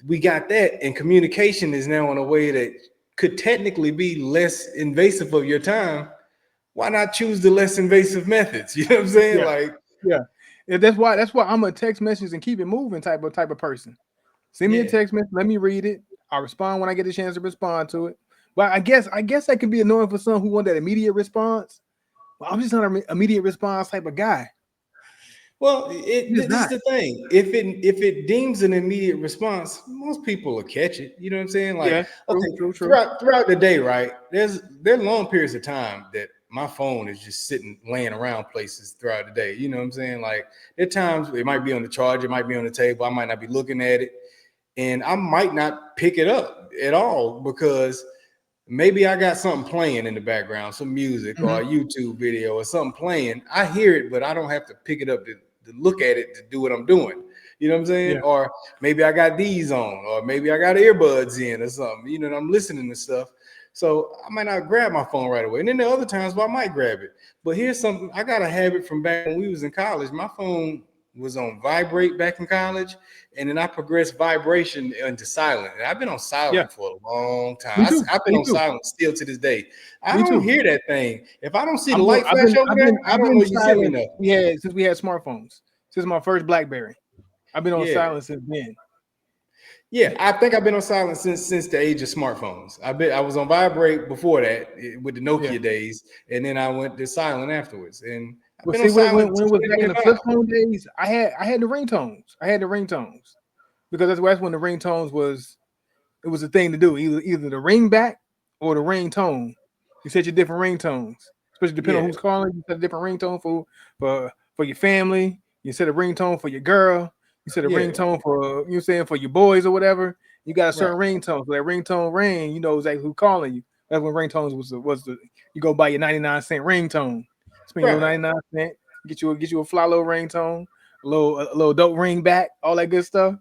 we got that, and communication is now in a way that could technically be less invasive of your time. Why not choose the less invasive methods? You know what I'm saying? yeah, Like, yeah. That's why I'm a text message and keep it moving type of person. Send me a yeah. text message, let me read it. I'll respond when I get a chance to respond to it. But I guess that could be annoying for some who want that immediate response. Well, I'm just not an immediate response type of guy. Well, I'm just this is not. the thing. If it deems an immediate response, most people will catch it. You know what I'm saying? Like, Yeah, true, okay, true, true. throughout the day, right? There are long periods of time that my phone is just sitting, laying around places throughout the day. You know what I'm saying? Like, there are times it might be on the charger, it might be on the table. I might not be looking at it, and I might not pick it up at all because maybe I got something playing in the background, some music or Hmm. a YouTube video or something playing. I hear it, but I don't have to pick it up to look at it to do what I'm doing. You know what I'm saying? Yeah, Or maybe I got these on, or maybe I got earbuds in or something, and I'm listening to stuff. So I might not grab my phone right away. And then there are other times where I might grab it. But here's something I got a habit from back when we was in college. My phone was on vibrate back in college, and then I progressed vibration into silent. And I've been on yeah. silent for a long time. Me too. I've been Me on too. silent still to this day. I Me don't too. hear that thing. If I don't see the I'm on, light flash over there, I I've don't been know you sent me silent nothing. since we had smartphones. Since my first BlackBerry. I've been on Yeah. silent since then. Yeah, I think I've been on silent since the age of smartphones. I was on vibrate before that with the Yeah. Nokia days, and then I went to silent afterwards. And I've Well, been on see, silent when since it was back in the flip 2025. phone days, I had the ringtones. I had the ringtones because that's when the ringtones was it was a thing to do. Either the ring back or the ringtone. You set your different ringtones, especially depending on Yeah, who's calling. You set a different ringtone for your family. You set a ringtone for your girl. You set a yeah, ringtone for saying for your boys or whatever. You got a right, certain ringtone. So that ringtone ring, you know exactly who calling you. That's when ringtones was the you go buy your 99 cent ringtone. Spend your little right. 99 cent. Get you a fly little ringtone, a little dope ring back, all that good stuff.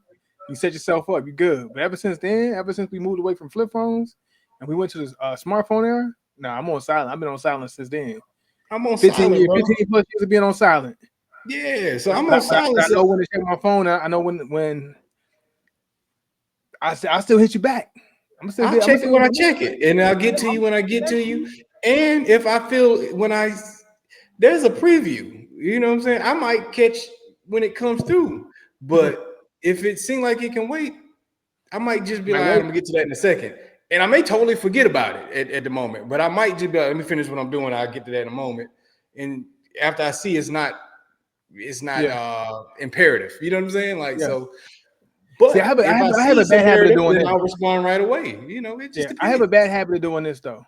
You set yourself up, you're good. But ever since we moved away from flip phones and we went to the smartphone era, nah, I'm on silent. I've been on silent since then. I'm on 15 silent, years, bro. 15 plus years of being on silent. Yeah, so I'm But I, on but I, but silent. I know when to check my phone. I know when I still hit you back. I'll I'm check it still when I be check it, and I'll get to you when I get to you. you. And if I feel when I there's a preview, you know what I'm saying? I might catch when it comes through, Mhm. but if it seems like it can wait, I might just be Might like, "All right, I'm wait. gonna get to that in a second. And I may totally forget about it at the moment, but I might just be like, let me finish what I'm doing. I'll get to that in a moment. And after I see it's not Yeah, imperative. You know what I'm saying? Like yeah. so, See, but if I I have see a it's bad habit of imperative, doing then this. I'll respond right away. It just Yeah, I have a depends. bad habit of doing this though.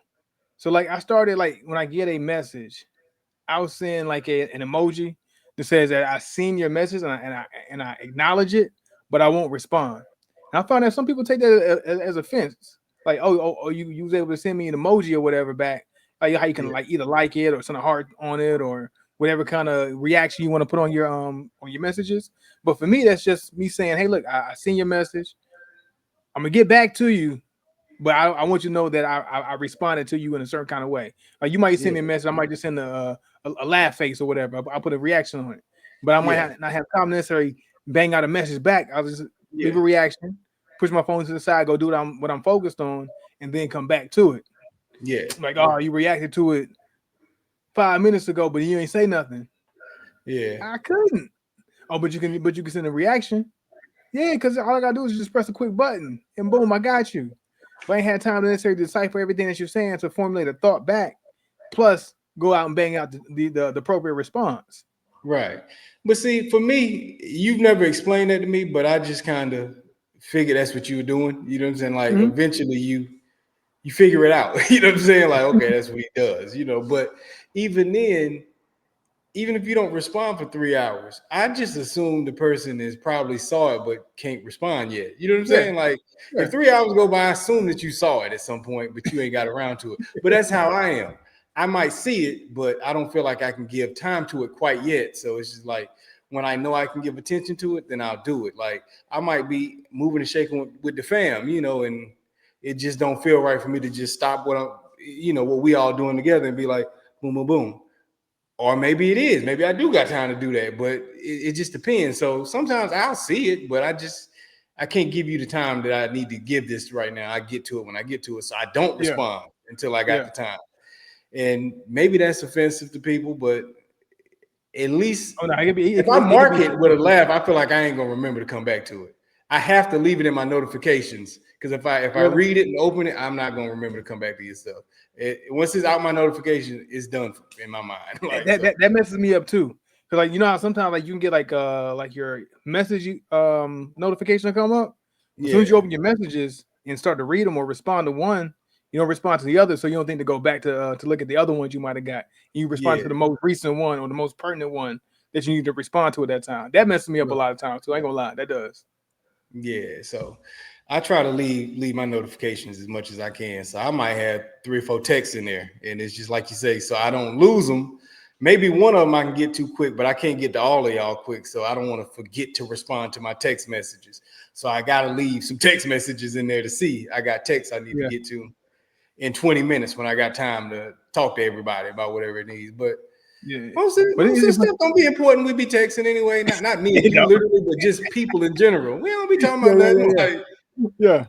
So like I started like when I get a message, I was seeing like an emoji that says that I seen your message and I acknowledge it, but I won't respond. And I find that some people take that as offense. Like, you was able to send me an emoji or whatever back. Like how you can Yeah, like either like it or send a heart on it or whatever kind of reaction you want to put on your messages. But for me, that's just me saying, hey, look, I seen your message. I'm gonna get back to you, but I want you to know that I responded to you in a certain kind of way. Like you might send yeah, me a message, I might just send a laugh face or whatever. I'll put a reaction on it, but I might yeah, not have time to necessarily bang out a message back. I'll just yeah, leave a reaction, push my phone to the side, go do what I'm focused on, and then come back to it. yeah, Like, oh, you reacted to it 5 minutes ago, but you ain't say nothing. yeah, I couldn't. Oh, but you can send a reaction. Yeah, because all I gotta do is just press a quick button and boom, I got you. But I ain't had time to necessarily decipher everything that you're saying to formulate a thought back, plus go out and bang out the appropriate response. right. But see, for me, you've never explained that to me, but I just kind of figured that's what you were doing. You know what I'm saying? Like Mhm. eventually you figure it out. You know what I'm saying? Like, okay, that's what he does, But even then, even if you don't respond for 3 hours, I just assume the person is probably saw it but can't respond yet. You know what I'm Yeah, saying? Like if yeah, 3 hours go by, I assume that you saw it at some point, but you ain't got around to it. But that's how I am. I might see it, but I don't feel like I can give time to it quite yet. So it's just like when I know I can give attention to it, then I'll do it. Like I might be moving and shaking with the fam, and it just don't feel right for me to just stop what we all doing together and be like, boom, boom, boom. Or maybe it is. Maybe I do got time to do that, but it just depends. So sometimes I'll see it, but I can't give you the time that I need to give this right now. I get to it when I get to it. So I don't yeah, respond until I got yeah. the time. And maybe that's offensive to people, but at least Oh no, if I it could mark be. it with a laugh, I feel like I ain't gonna remember to come back to it. I have to leave it in my notifications because if I Really? read it and open it, I'm not gonna remember to come back to your stuff. Once it's out my notification, it's done in my mind. Like That, so, that messes me up too. Cause like you know how sometimes like you can get like your message notification come up. As soon as yeah, you open your messages and start to read them or respond to one, you don't respond to the other, so you don't think to go back to look at the other ones you might have got. You respond yeah, to the most recent one or the most pertinent one that you need to respond to at that time. That messes me up a right. lot of times too. I ain't gonna lie, that does. Yeah, so I try to leave my notifications as much as I can. So I might have 3 or 4 texts in there, and it's just like you say, so I don't lose them. Maybe one of them I can get to quick, but I can't get to all of y'all quick. So I don't want to forget to respond to my text messages. So I got to leave some text messages in there to see. I got texts I need to Yeah, get to in 20 minutes when I got time to talk to everybody about whatever it needs. But yeah. But most of the stuff don't be important. We be texting anyway. Not me and you you know, literally, but just people in general. We don't be talking yeah, about yeah, nothing yeah, like yeah.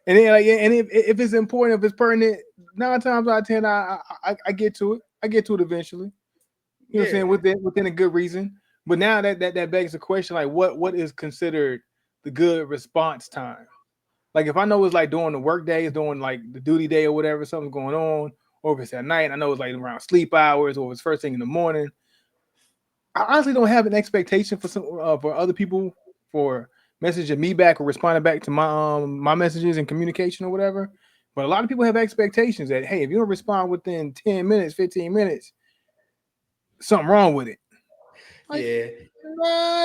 And then like, and if it's important, if it's pertinent, 9 times out of 10, I get to it. I get to it eventually. You know what I'm yeah, saying? Within a good reason. But now that begs the question, like what is considered the good response time? Like if I know it's like during the work days, during like the duty day or whatever, something's going on, or if it's at night, I know it's like around sleep hours or it's first thing in the morning. I honestly don't have an expectation for other people for messaging me back or responding back to my messages and communication or whatever. But a lot of people have expectations that hey, if you don't respond within 10 minutes, 15 minutes, something wrong with it. Like yeah,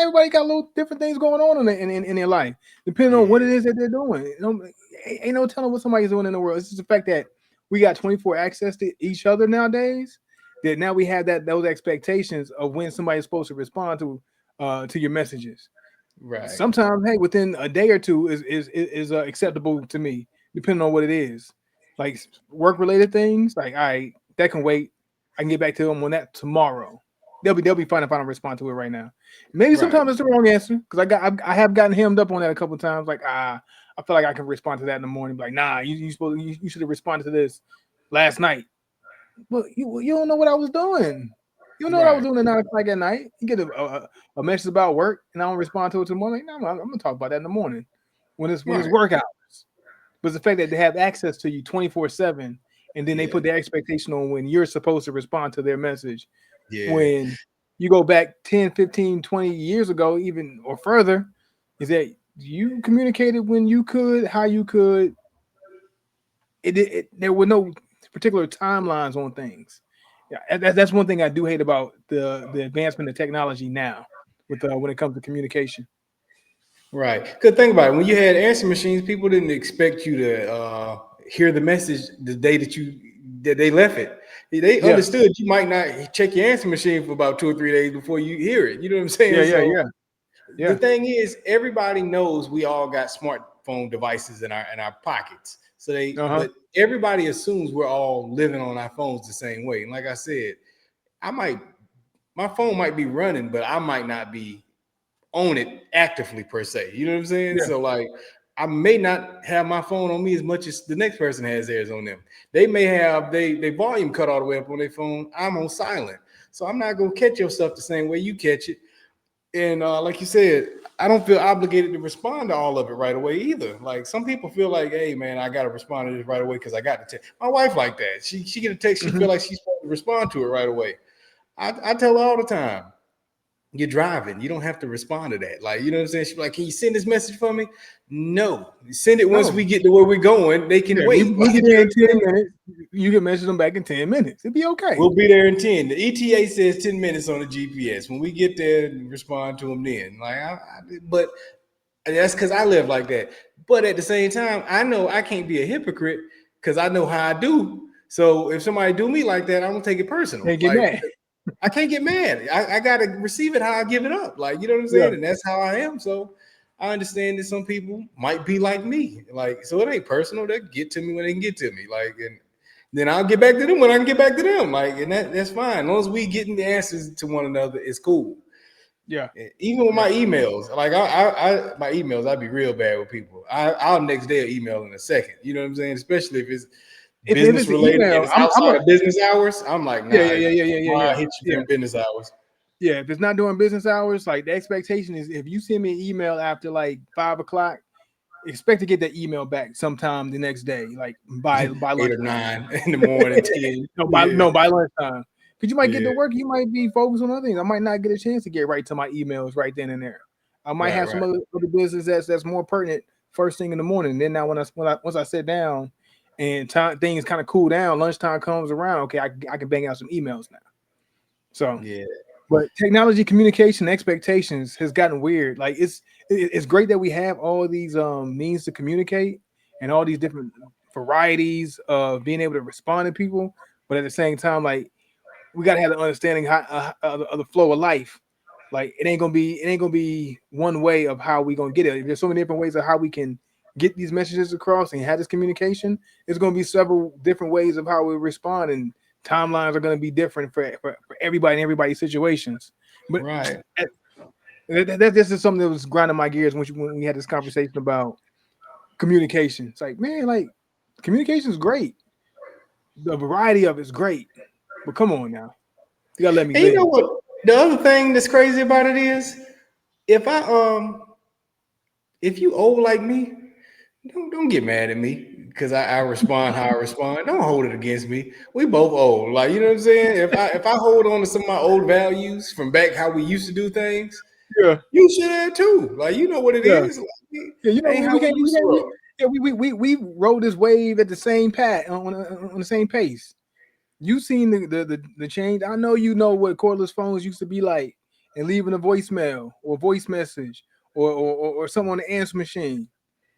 everybody got little different things going on in their life, depending on what it yeah, is that they're doing. Ain't no telling what somebody's doing in the world. It's just the fact that we got 24 access to each other nowadays. That now we have those expectations of when somebody's supposed to respond to your messages. right, Sometimes, hey, within a day or two is acceptable to me, depending on what it is. Like work related things, like that can wait. I can get back to them on that tomorrow. They'll be fine if I don't respond to it right now. Maybe right, sometimes it's the wrong answer because I have gotten hemmed up on that a couple of times. Like I feel like I can respond to that in the morning. Like nah, you should have responded to this last night. But you don't know what I was doing. You don't know what I was right, doing at 9 o'clock at night. You get a message about work and I don't respond to it tomorrow. Like, no, I'm gonna talk about that in the morning when it's right, work hours. But it's the fact that they have access to you 24/7, and then they yeah, put the expectation on when you're supposed to respond to their message. yeah, When you go back 10, 15, 20 years ago, even or further, is that you communicated when you could, how you could. There were no particular timelines on things. Yeah, that's one thing I do hate about the advancement of technology now with when it comes to communication. right. Good thing about it. When you had answer machines, people didn't expect you to hear the message the day that they left it. They Yeah, understood you might not check your answer machine for about 2 or 3 days before you hear it. You know what I'm yeah, saying? yeah, So yeah, the yeah. thing is, everybody knows we all got smartphone devices in our pockets. Uh huh. But everybody assumes we're all living on our phones the same way. And like I said, I might, my phone might be running, but I might not be on it actively per se. You know what I'm saying? Yeah. So like, I may not have my phone on me as much as the next person has theirs on them. They may have they volume cut all the way up on their phone. I'm on silent, so I'm not gonna catch your stuff the same way you catch it. And like you said, I don't feel obligated to respond to all of it right away either. Like some people feel like, hey man, I gotta respond to this right away because I got the text. My wife like that. She get a text, she Hmm. feel like she's supposed to respond to it right away. I tell her all the time, you're driving. You don't have to respond to that. Like, you know what I'm saying? She's like, can you send this message for me? No. Send it once we No. get to where we're going. They can Yeah, wait. we Like, get you know there what in I'm 10 saying? minutes. You can message them back in 10 minutes. It'd be okay. We'll be there in 10. The ETA says 10 minutes on the GPS. When we get there, respond to them then. But that's because I live like that. But at the same time, I know I can't be a hypocrite because I know how I do. So if somebody do me like that, I don't take it personal. Can't get Like, mad. I can't get mad. I gotta receive it how I give it up. Like, you know what I'm Yeah. saying? And that's how I am. So I understand that some people might be like me. Like, so it ain't personal. They get to me when they can get to me. Like, and then I'll get back to them when I can get back to them. Like, and that's fine. As long as we getting the answers to one another, it's cool. Yeah. Even with Yeah. my emails, like my emails, I'd be real bad with people. I'll next day email in a second. You know what I'm saying? Especially if it's If business it's an related and email, it's I'm outside a of business hours. I'm like, yeah, nah, yeah, yeah, yeah, yeah, yeah, tomorrow I yeah. hit you Yeah. during business hours. Yeah. If it's not during business hours, like the expectation is if you send me an email after like 5 o'clock, expect to get that email back sometime the next day, like by 8 or lunchtime. 9 in the morning, 10. No, Yeah, by lunchtime. Because you might get yeah, to work, you might be focused on other things. I might not get a chance to get right to my emails right then and there. I might right, have some right, other business that's more pertinent first thing in the morning. Then now once I sit down and time things kind of cool down, lunchtime comes around. Okay, I can bang out some emails now. So, yeah, but technology, communication, expectations has gotten weird. Like it's great that we have all these means to communicate and all these different varieties of being able to respond to people. But at the same time, like we gotta have the understanding of the flow of life. Like it ain't gonna be one way of how we gonna get it. There's so many different ways of how we can get these messages across and have this communication. It's gonna be several different ways of how we respond, and timelines are gonna be different for everybody and everybody's situations. But right. that this is something that was grinding my gears when we had this conversation about communication. It's like, man, like communication is great. The variety of it's great. But come on now. You gotta let me And you know live. what? The other thing that's crazy about it is, if I if you old like me, don't get mad at me because I respond how I respond. Don't hold it against me. We both old. Like, you know what I'm saying? If I hold on to some of my old values from back how we used to do things, Yeah, you should have too. Like, you know what it yeah. is. Like, Yeah, you know, ain't how we we can't, used to roll. yeah, we rode this wave at the same pat on the same pace. You seen the change. I know you know what cordless phones used to be like, and leaving a voicemail or voice message or something on the answer machine.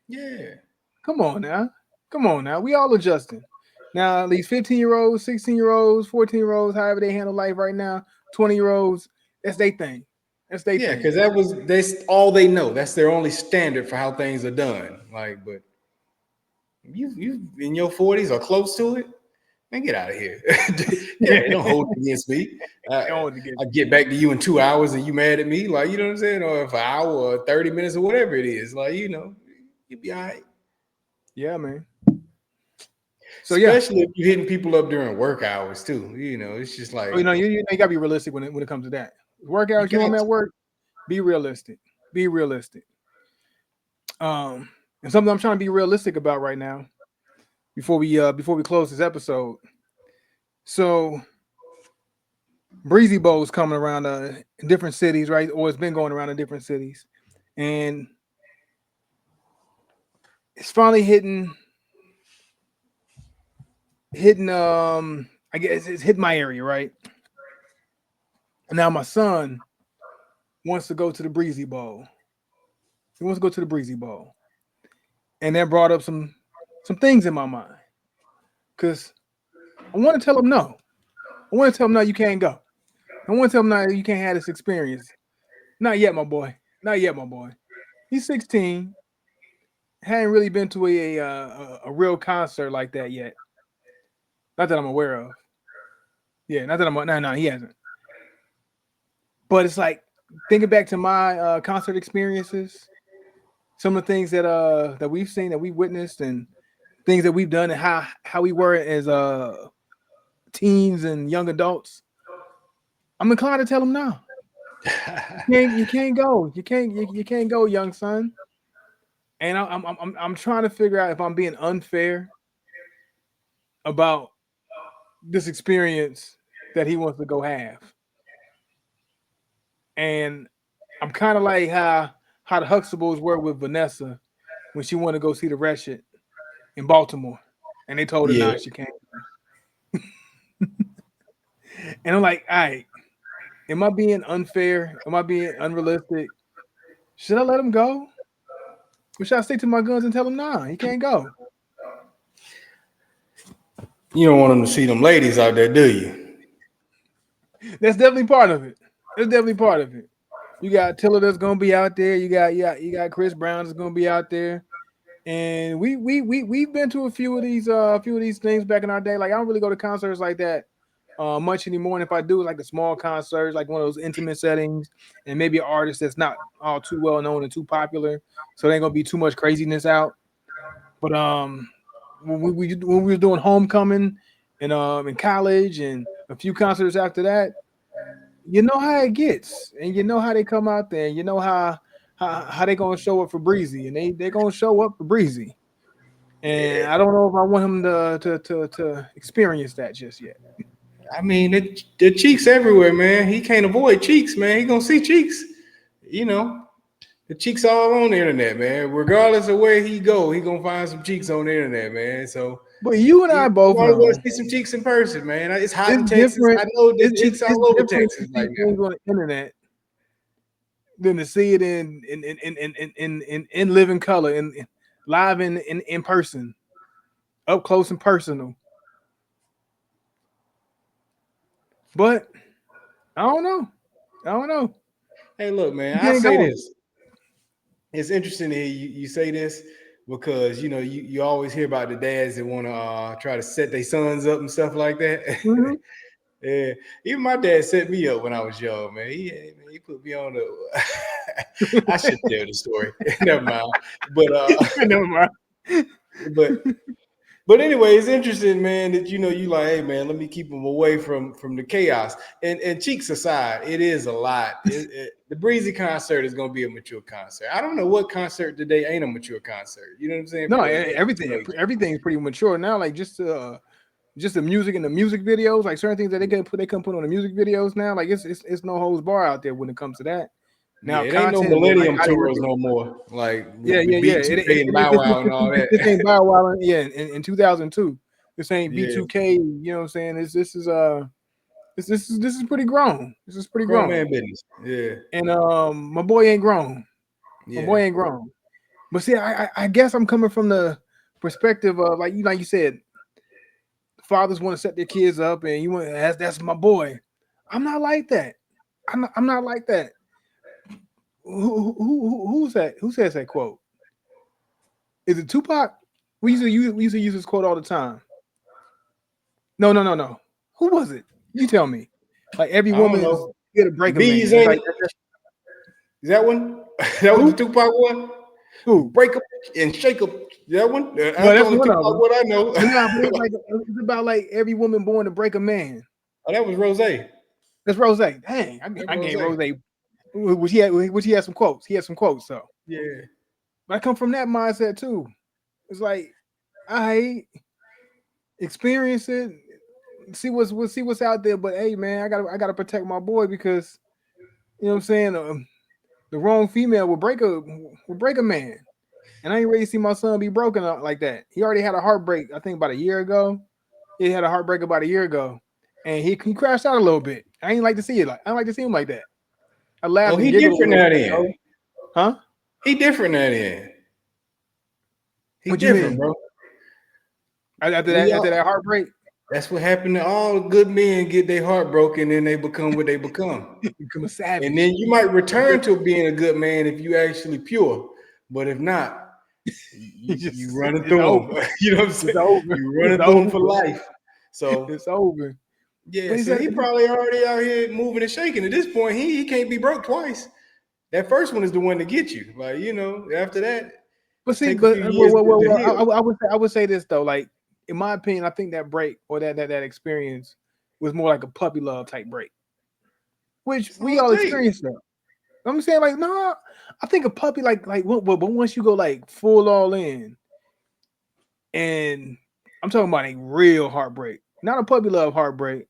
Yeah. Come on now, come on now. We all adjusting. Now these 15-year-olds, 16-year-olds, 14-year-olds, however they handle life right now, 20-year-olds, that's their thing. That's their Yeah, thing. because that's all they know. That's their only standard for how things are done. Like, but you in your 40s or close to it, man, get out of here. Yeah, they don't hold it against me. I, Going to get I get back to you in 2 hours and you mad at me, like, you know what I'm saying, or for an hour or 30 minutes or whatever it is, like, you be all right. yeah, man. So yeah, Especially if you're hitting people up during work hours too. It's just like you gotta be realistic when it comes to that. Work you hours, you got want me at to. work? Be realistic. Be realistic. And something I'm trying to be realistic about right now before we close this episode. So Breezy Bowl's coming around in different cities, right? Or it's been going around in different cities, and it's finally hitting. I guess it's hit my area, right? And now my son wants to go to the Breezy Bowl. He wants to go to the Breezy Bowl, and that brought up some things in my mind because I want to tell him no. I want to tell him no, you can't go. I want to tell him no, you can't have this experience. Not yet, my boy. Not yet, my boy. He's 16. Hadn't really been to a real concert like that yet. Not that I'm aware of. Yeah, not that I'm. No, he hasn't. But it's like thinking back to my concert experiences, some of the things that we've seen, that we've witnessed, and things that we've done, and how we were as teens and young adults. I'm inclined to tell him no. You can't go. You can't go, young son. And I'm trying to figure out if I'm being unfair about this experience that he wants to go have. And I'm kind of like how the Huxtables were with Vanessa when she wanted to go see the Ratchet in Baltimore, and they told her Yeah. nah, she can't. And I'm like, all right, am I being unfair? Am I being unrealistic? Should I let him go? Or should I stick to my guns and tell him nah, he can't go? You don't want them to see them ladies out there, do you? That's definitely part of it. That's definitely part of it. You got Tiller that's gonna be out there. You got Chris Brown that's gonna be out there. And we've been to a few of these things back in our day. Like I don't really go to concerts like that much anymore. And if I do, like the small concerts, like one of those intimate settings, and maybe an artist that's not all too well known and too popular, so there ain't gonna be too much craziness out. But when we were doing homecoming and in college and a few concerts after that, you know how it gets, and you know how they come out there, and you know how they gonna show up for Breezy, and they gonna show up for Breezy. And I don't know if I want him to experience that just yet. I mean, the cheeks everywhere, man. He can't avoid cheeks, man. He gonna see cheeks. You know, the cheeks all on the internet, man. Regardless of where he go, he gonna find some cheeks on the internet, man. So But you and you I both might want know to see some cheeks in person, man. It's hot it's in Texas. different. I know the cheeks It's all over different to Texas see right now. things on the internet than to see it in living color, in live in person, up close and personal. But I don't know. I don't know. Hey, look, You man. I can't say go. this. It's interesting to hear you say this because you always hear about the dads that want to try to set their sons up and stuff like that. Mhm. Yeah, even my dad set me up when I was young, man. He put me on the. I should tell the story. Never mind. But Never mind. but but anyway, it's interesting, man, that you like, hey man, let me keep them away from the chaos. And cheeks aside, it is a lot. The Breezy concert is gonna be a mature concert. I don't know what concert today ain't a mature concert. You know what I'm saying? No, But everything's pretty mature now. Like just the music and the music videos, like certain things that they can put on the music videos now. Like it's no holds bar out there when it comes to that. Now yeah, it ain't no content, like Millennium how they look tours at no more. Like yeah, with B2K and Bow Wow and all that. this ain't Bow Wow yeah in 2002. This ain't Yeah, B2K. You know what I'm saying? This is pretty grown. This is pretty grown grown. man business. Yeah, And my boy ain't grown. My yeah. boy ain't grown. But see, I guess I'm coming from the perspective of like you said, fathers want to set their kids up, and you want that's my boy. I'm not like that. I'm not like that. Who's that? Who says that quote? Is it Tupac? We used to use this quote all the time. No. Who was it? You tell me. Like every I don't woman is know. here to break a Bees man. It's ain't like it? Is that one? That was the who? Tupac one. Who? Break up and shake up. That one. Well, That's the that's only one of Tupac them. what I know. But no, but it's like it's about like every woman born to break a man. Oh, that was Rose. That That's Rose. Dang, I Rose. gave Rose. Which he had some quotes. He had some quotes. So, Yeah. but I come from that mindset too. It's like I experience it, see what's out there. But hey, man, I gotta protect my boy because you know what I'm saying. The wrong female will break a man, and I ain't ready to see my son be broken up like that. He already had a heartbreak. I think about a year ago. He had a heartbreak about a year ago, and he crashed out a little bit. I ain't like to see it. Like I don't like to see him like that. I Oh, laughed and he giggled a different little now bit then. though. Huh? He different now then. He What you different, mean? bro. After We after all. that heartbreak, That's what happened to all good men. Get their heart broken, and they become what they become. you become a And savage. then you might return to being a good man if you actually pure. But if not, you running It's through over. them. You know what I'm It's saying? over. You It's running through them for over. life. So It's over. yeah, But he so said, he probably already out here moving and shaking. At this point, he can't be broke twice. That first one is the one to get you. Like, after that, but see, take a but few years to heal. I would say this though. Like in my opinion, I think that break or that experience was more like a puppy love type break, which That's all we it all takes. experienced though. I'm saying like, no, I think a puppy but once you go like full all in, and I'm talking about a real heartbreak, not a puppy love heartbreak.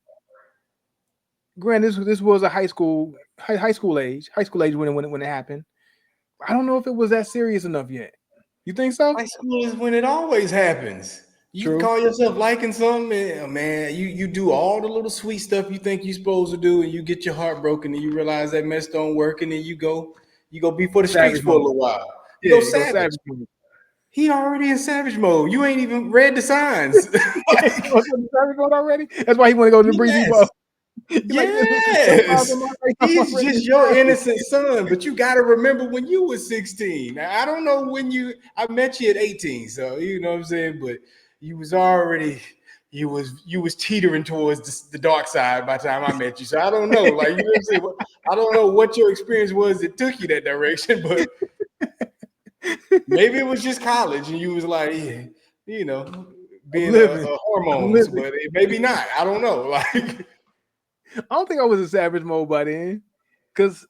granted, this was a high school age when it happened. I don't know if it was that serious enough yet. You think so? High school is when it always happens. You True. call yourself liking something, man. You do all the little sweet stuff you think you're supposed to do, and you get your heart broken, and you realize that mess don't work, and then you go be for the streets Savage for a mode. little while. You Yeah, go you go savage. savage mode. He already in savage mode. You ain't even read the signs. Like, Savage mode already. That's why he want to go to the breezy yes. boat. He like so far Yes, from my face, I'm he's already just in your savage. innocent son, but you got to remember when you was 16. Now, I don't know when I met you at 18, so you know what I'm saying, but you was already you was teetering towards the dark side by the time I met you. So I don't know, like you know what I'm saying. I don't know what your experience was that took you that direction, but maybe it was just college and you was like, yeah, you know, I'm being living. I'm hormones, living. but maybe not. I don't know, like. I don't think I was in savage mode by then, because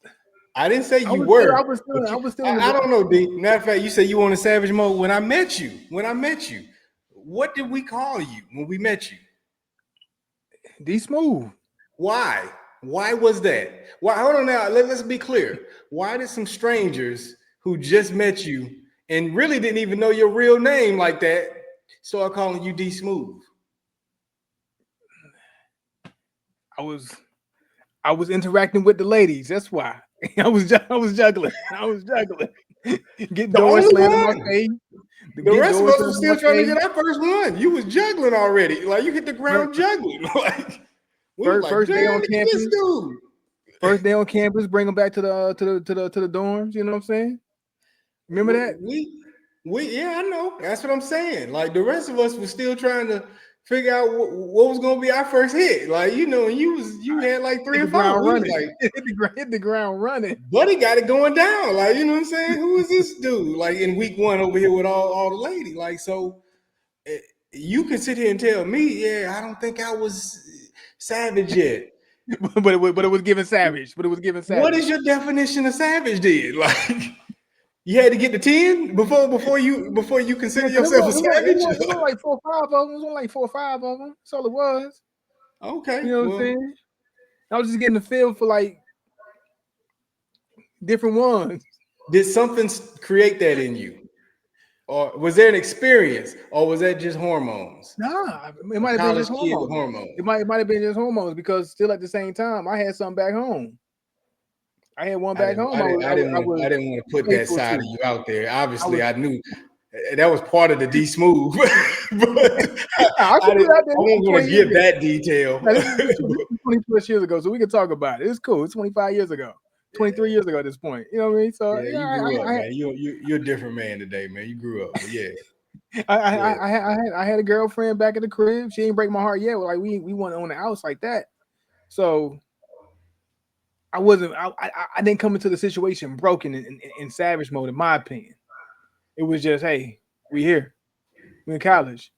I didn't say I you was still, I were, was still, but I you, was still in I the don't know, D. Matter of fact, you said you were in savage mode when I met you. When I met you, what did we call you when we met you? D smooth. Why? Why was that? Why? Hold on now. Let's be clear. Why did some strangers who just met you and really didn't even know your real name like that start calling you D Smooth? I was I was interacting with the ladies. That's why. I was juggling. I was juggling. Getting The doors only slammed in my one. face. The Getting rest of doors us slammed was in my still trying to face. get our first one. You was juggling already. Like you hit the First, ground juggling. Like we was first, like, first day damn, on look at this campus. dude. First day on campus. Bring them back to the dorms. You know what I'm saying? Remember that? We yeah, I know. That's what I'm saying. Like the rest of us was still trying to figure out what was gonna be our first hit. Like and you had like three Hit or the four. ground We was running. like, Hit the ground running. Buddy got it going down. Like you know what I'm saying? Who is this dude? Like in week one over here with all the ladies. Like so, eh, you can sit here and tell me, yeah, I don't think I was savage yet. But it was given savage. But it was given What savage. is your definition of savage? Then like. You had to get the 10 before you Yeah, consider because yourself a savage. it was like 4 or 5 of them. It was only like 4 or 5 of them. That's all it was. You Okay, know what I'm well, saying? I was just getting the feel for like different ones. did something create that in you, or was there an experience, or was that just hormones? Nah, it A might have been college just kid with hormones. hormones. It might have been just hormones because still at the same time I had something back home. I had one I back didn't. home. I didn't. I didn't I want to. was I didn't want to put that faithful side of to. you out there. I Obviously, was. I knew that was part of the D smooth, but I I can put didn't. it out there. I This is wasn't going 20 to years give ago. that detail. Now, this is 20 plus years ago, so we can talk about it. It's cool. It's 25 years ago, 23 years ago at this point. You know what I mean? So Yeah, yeah, you grew up, man. You're a different man today, man. You grew up, but yeah, yeah. I had a girlfriend back at the crib. She ain't break my heart yet. Like we went on the house like that. So I wasn't. I didn't come into the situation broken in savage mode. In my opinion, it was just hey, we here. We in college.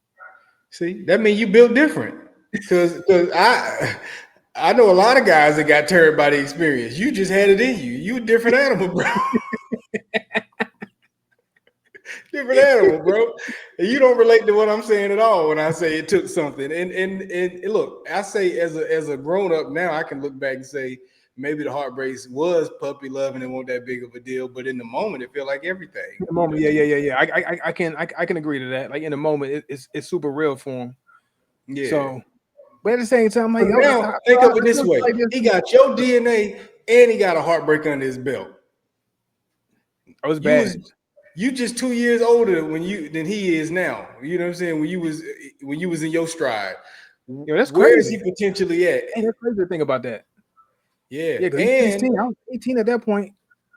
See, that means you built different. Cause I know a lot of guys that got turned by the experience. You just had it in you. You a different animal, bro. Different animal, bro. And you don't relate to what I'm saying at all when I say it took something. And look, I say as a grown up now, I can look back and say maybe the heartbreaks was puppy love and it wasn't that big of a deal, but in the moment it felt like everything, In the you moment, know. yeah. I can agree to that. Like in the moment, it's super real for him. Yeah. So, but at the same time, like But now think of it I this still way: feel like he got your DNA and he got a heartbreak under his belt. I was You was bad. you just 2 years older than he is now. You know what I'm saying? When you was in your stride. Yo, that's Where is crazy. he potentially at? Hey, that's crazy to think about that. Yeah, Yeah, because he's and 16. I was 18 at that point.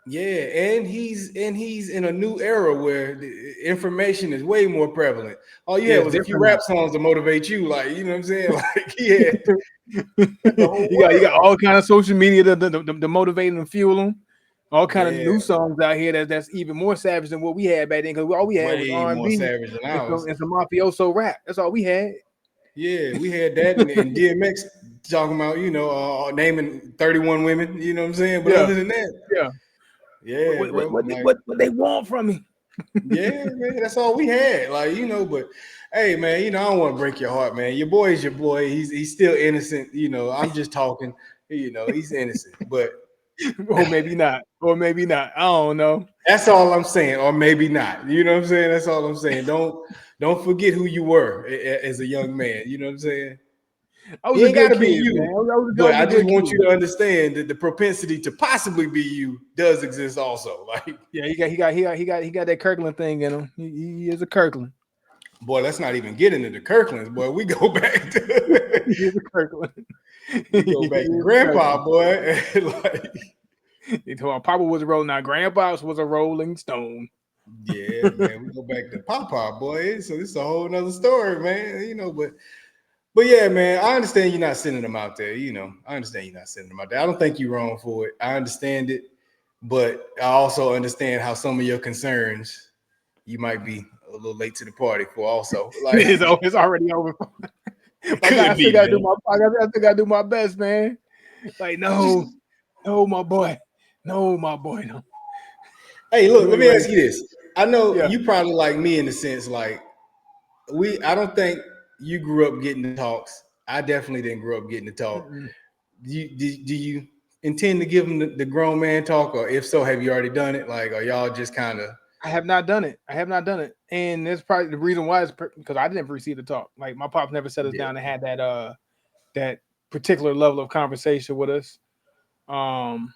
yeah, and he's in a new era where the information is way more prevalent. All you Yeah, had it's was a few different now. rap songs to motivate you, like you know what I'm saying? Like he had the whole You got world. all kind of social media to motivate and fuel them. All kind of Yeah, new songs out here that's even more savage than what we had back then. Because all we had was way more R&B savage than ours. and some mafioso rap. That's all we had. Yeah, we had that and DMX talking about, naming 31 women, you know what I'm saying? But Yeah, other than that, yeah. yeah, bro. Like, What they want from me? yeah, man, that's all we had. Like, but hey, man, I don't want to break your heart, man. Your boy is your boy. He's still innocent, I'm just talking. He's innocent. But Or maybe not. Or maybe not. I don't know. that's all I'm saying, or maybe not. You know what I'm saying? That's all I'm saying. Don't forget who you were as a young man. You know what I'm saying? I was He a ain't got good to be kid, man. you, I but was a I just good want you kid. to understand that the propensity to possibly be you does exist also. Like, Yeah, he got that Kirkland thing in him. He is a Kirkland. boy, let's not even get into the Kirklands, boy. We go back to He is a Kirkland. we He go back to is a grandpa, Kirkland. boy. Like, He told my Papa was a rolling. Now Grandpa's was a Rolling Stone. yeah, man, we go back to Papa, boy. So this is a whole nother story, man. But yeah, man, I understand you're not sending them out there. I understand you're not sending them out there. I don't think you're wrong for it. I understand it, but I also understand how some of your concerns you might be a little late to the party for. Also, like, It's already over. it My guy, could I still be, gotta do man. I still gotta do my best, man. Like, Just no, my boy. No, my boy, no. hey, look, You let ain't me ready. ask you this. I know Yeah. you probably like me in the sense like I don't think you grew up getting the talks. I definitely didn't grow up getting the talk. Mm-mm. Do you intend to give them the grown man talk, or if so, have you already done it? Like, are y'all just kind of I have not done it. I have not done it. And that's probably the reason why is because I didn't receive the talk. Like my pops never set us yeah, down and had that particular level of conversation with us. Um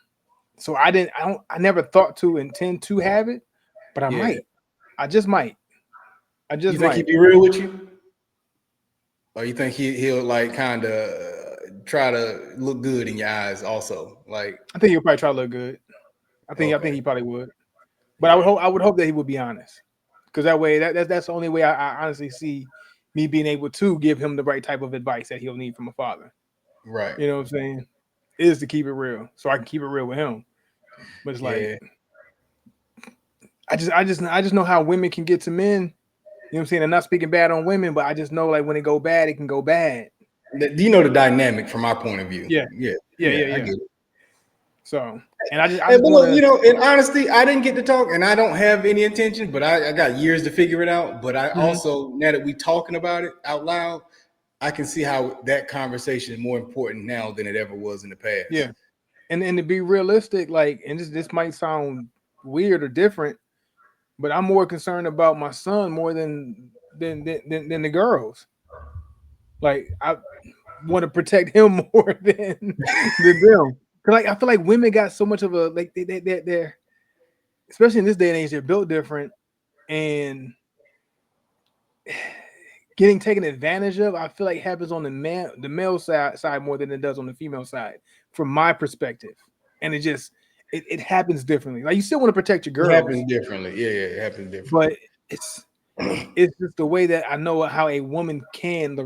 so I never thought to intend to have it, but I yeah? might. I just might. I You just think he'd might. be real with you, or you think he'll like kind of try to look good in your eyes also? Like, I think he'll probably try to look good. I think okay, he probably would. But yeah, I would hope that he would be honest. Because that way that's the only way I honestly see me being able to give him the right type of advice that he'll need from a father. right, You know what I'm saying? Is to keep it real. So I can keep it real with him. But it's like yeah. I just know how women can get to men. You know what I'm saying? I'm not speaking bad on women, but I just know like when it go bad, it can go bad. Do you know the dynamic from my point of view? Yeah. Yeah, Yeah, yeah, yeah, I yeah. get it. So and I Hey, just but look, wanna in honesty, I didn't get to talk, and I don't have any intention. But I got years to figure it out. But I Mhm. also, now that we talking about it out loud, I can see how that conversation is more important now than it ever was in the Yeah. past. And to be realistic, like, and this might sound weird or different, but I'm more concerned about my son more than the girls. Like I want to protect him more than them. Cause like I feel like women got so much of a like they're especially in this day and age they're built different and getting taken advantage of. I feel like happens on the male side more than it does on the female side from my perspective, and it happens differently. Like you still want to protect your It girls, happens differently. Yeah, yeah, it happens differently. but it's it's just the way that I know how the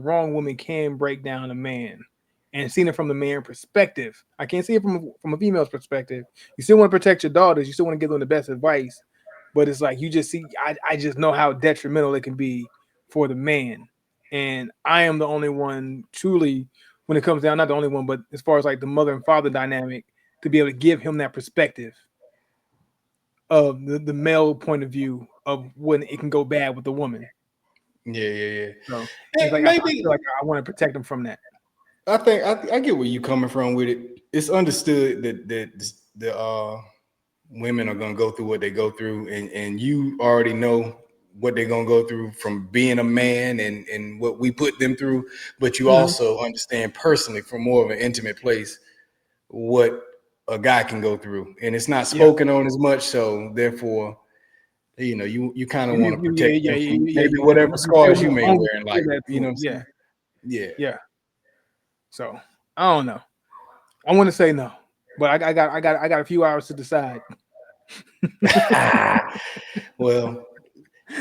wrong woman can break down a man, and seeing it from the man perspective. I can't see it from a female's perspective. You still want to protect your daughters. You still want to give them the best advice, but it's like you just see. I just know how detrimental it can be for the man, and I am the only one truly when it comes down. Not the only one, but as far as like the mother and father dynamic, to be able to give him that perspective of the male point of view of when it can go bad with the woman. Yeah, yeah, yeah. So it's And like I maybe feel like I want to protect them from that. I think I get where you coming from with it. It's understood that the women are gonna go through what they go through, and you already know what they're gonna go through from being a man and what we put them through. But you Mhm. also understand personally from more of an intimate place what a guy can go through, and it's not Yeah. spoken on as much. So therefore, you kind of want to Yeah, protect yeah, them yeah, from yeah. maybe whatever You feel scars you more may hungry wear in to give life. that You to know what him. I'm Yeah, saying? Yeah. yeah. So I don't know. I want to say no, but I got a few hours to decide. Well,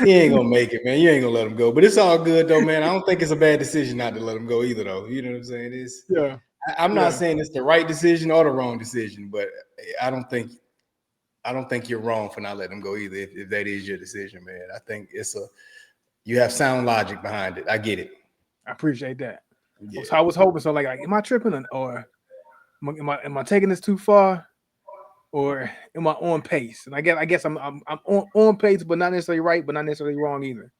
he ain't gonna make it, man. You ain't gonna let him go. But it's all good though, man. I don't think it's a bad decision not to let him go either, though. You know what I'm saying? Yeah, I'm not yeah. saying it's the right decision or the wrong decision, but I don't think you're wrong for not letting him go either. If that is your decision, man, I think you have sound logic behind it. I get it. I appreciate that. Yeah. I was hoping so. Like, am I tripping or am I taking this too far? Or am I on pace? And I guess I'm on pace, but not necessarily right, but not necessarily wrong either.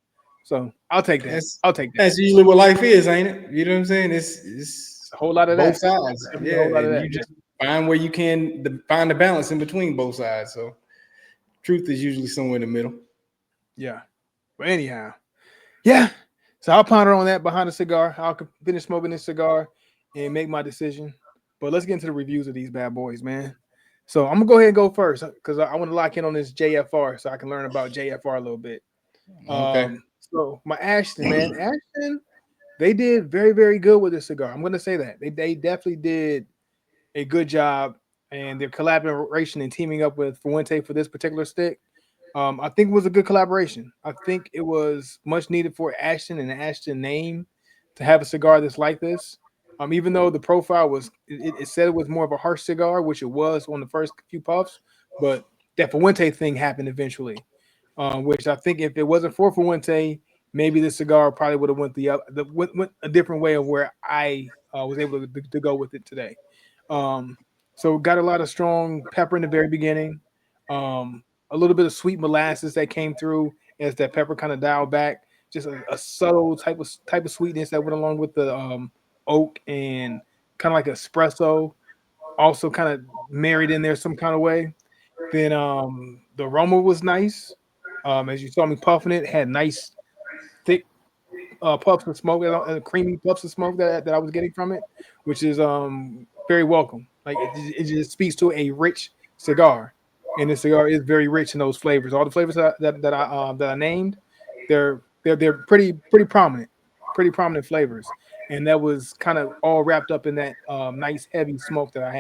So I'll take that. That's I'll take that. that's usually what life is, ain't it? You know what I'm saying? It's a whole lot of both that. sides. Definitely a Yeah, whole lot of and that. you just find where you can find the balance in between both sides. So truth is usually somewhere in the middle. Yeah. But anyhow, yeah. So I'll ponder on that behind the cigar. I'll finish smoking this cigar and make my decision. But let's get into the reviews of these bad boys, man. So I'm gonna go ahead and go first because I want to lock in on this JFR so I can learn about JFR a little bit. Okay. So my Ashton, man, Ashton, they did very, very good with this cigar. I'm gonna say that they definitely did a good job, and their collaboration and teaming up with Fuente for this particular stick. I think it was a good collaboration. I think it was much needed for Ashton and the Ashton name to have a cigar that's like this. Even though the profile was, it said it was more of a harsh cigar, which it was on the first few puffs, but that Fuente thing happened eventually. Which I think if it wasn't for Fuente, maybe the cigar probably would have went a different way of where I was able to go with it today. Um, so got a lot of strong pepper in the very beginning. A little bit of sweet molasses that came through as that pepper kind of dialed back. Just a subtle type of sweetness that went along with the oak and kind of like espresso, also kind of married in there some kind of way. Then the aroma was nice. As you saw me puffing it, had nice thick puffs of smoke, creamy puffs of smoke that I was getting from it, which is very welcome. Like it just speaks to a rich cigar, and this cigar is very rich in those flavors. All the flavors that I named, they're pretty prominent flavors, and that was kind of all wrapped up in that nice heavy smoke that I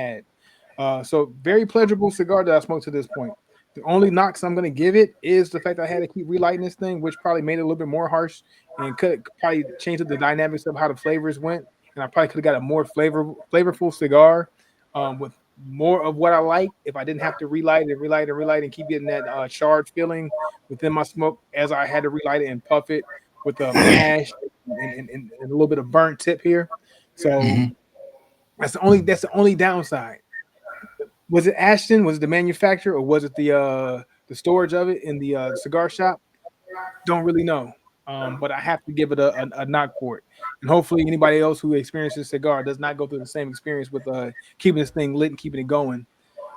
had. So very pleasurable cigar that I smoked to this point. The only knocks I'm going to give it is the fact that I had to keep relighting this thing, which probably made it a little bit more harsh and could probably change up the dynamics of how the flavors went. And I probably could have got a more flavorful cigar with more of what I like if I didn't have to relight and keep getting that charred feeling within my smoke as I had to relight it and puff it with ash and a little bit of burnt tip here. So Mhm. that's the only downside. Was it Ashton? Was it the manufacturer, or was it the storage of it in the cigar shop? Don't really know. But I have to give it a knock for it. And hopefully anybody else who experiences cigar does not go through the same experience with keeping this thing lit and keeping it going.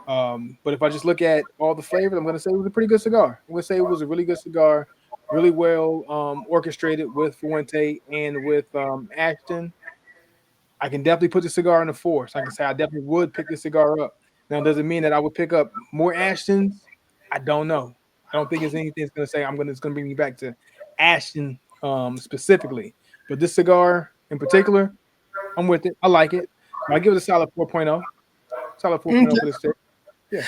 But if I just look at all the flavors, I'm gonna say it was a pretty good cigar. I'm gonna say it was a really good cigar, really well orchestrated with Fuente and with Ashton. I can definitely put the cigar in the four. So I can say I definitely would pick this cigar up. Now, does it mean that I would pick up more Ashtons? I don't know. I don't think it's anything that's going to say it's going to bring me back to Ashton specifically. But this cigar in particular, I'm with it. I like it. So I give it a solid 4.0. Solid 4.0 for this stick. Yeah.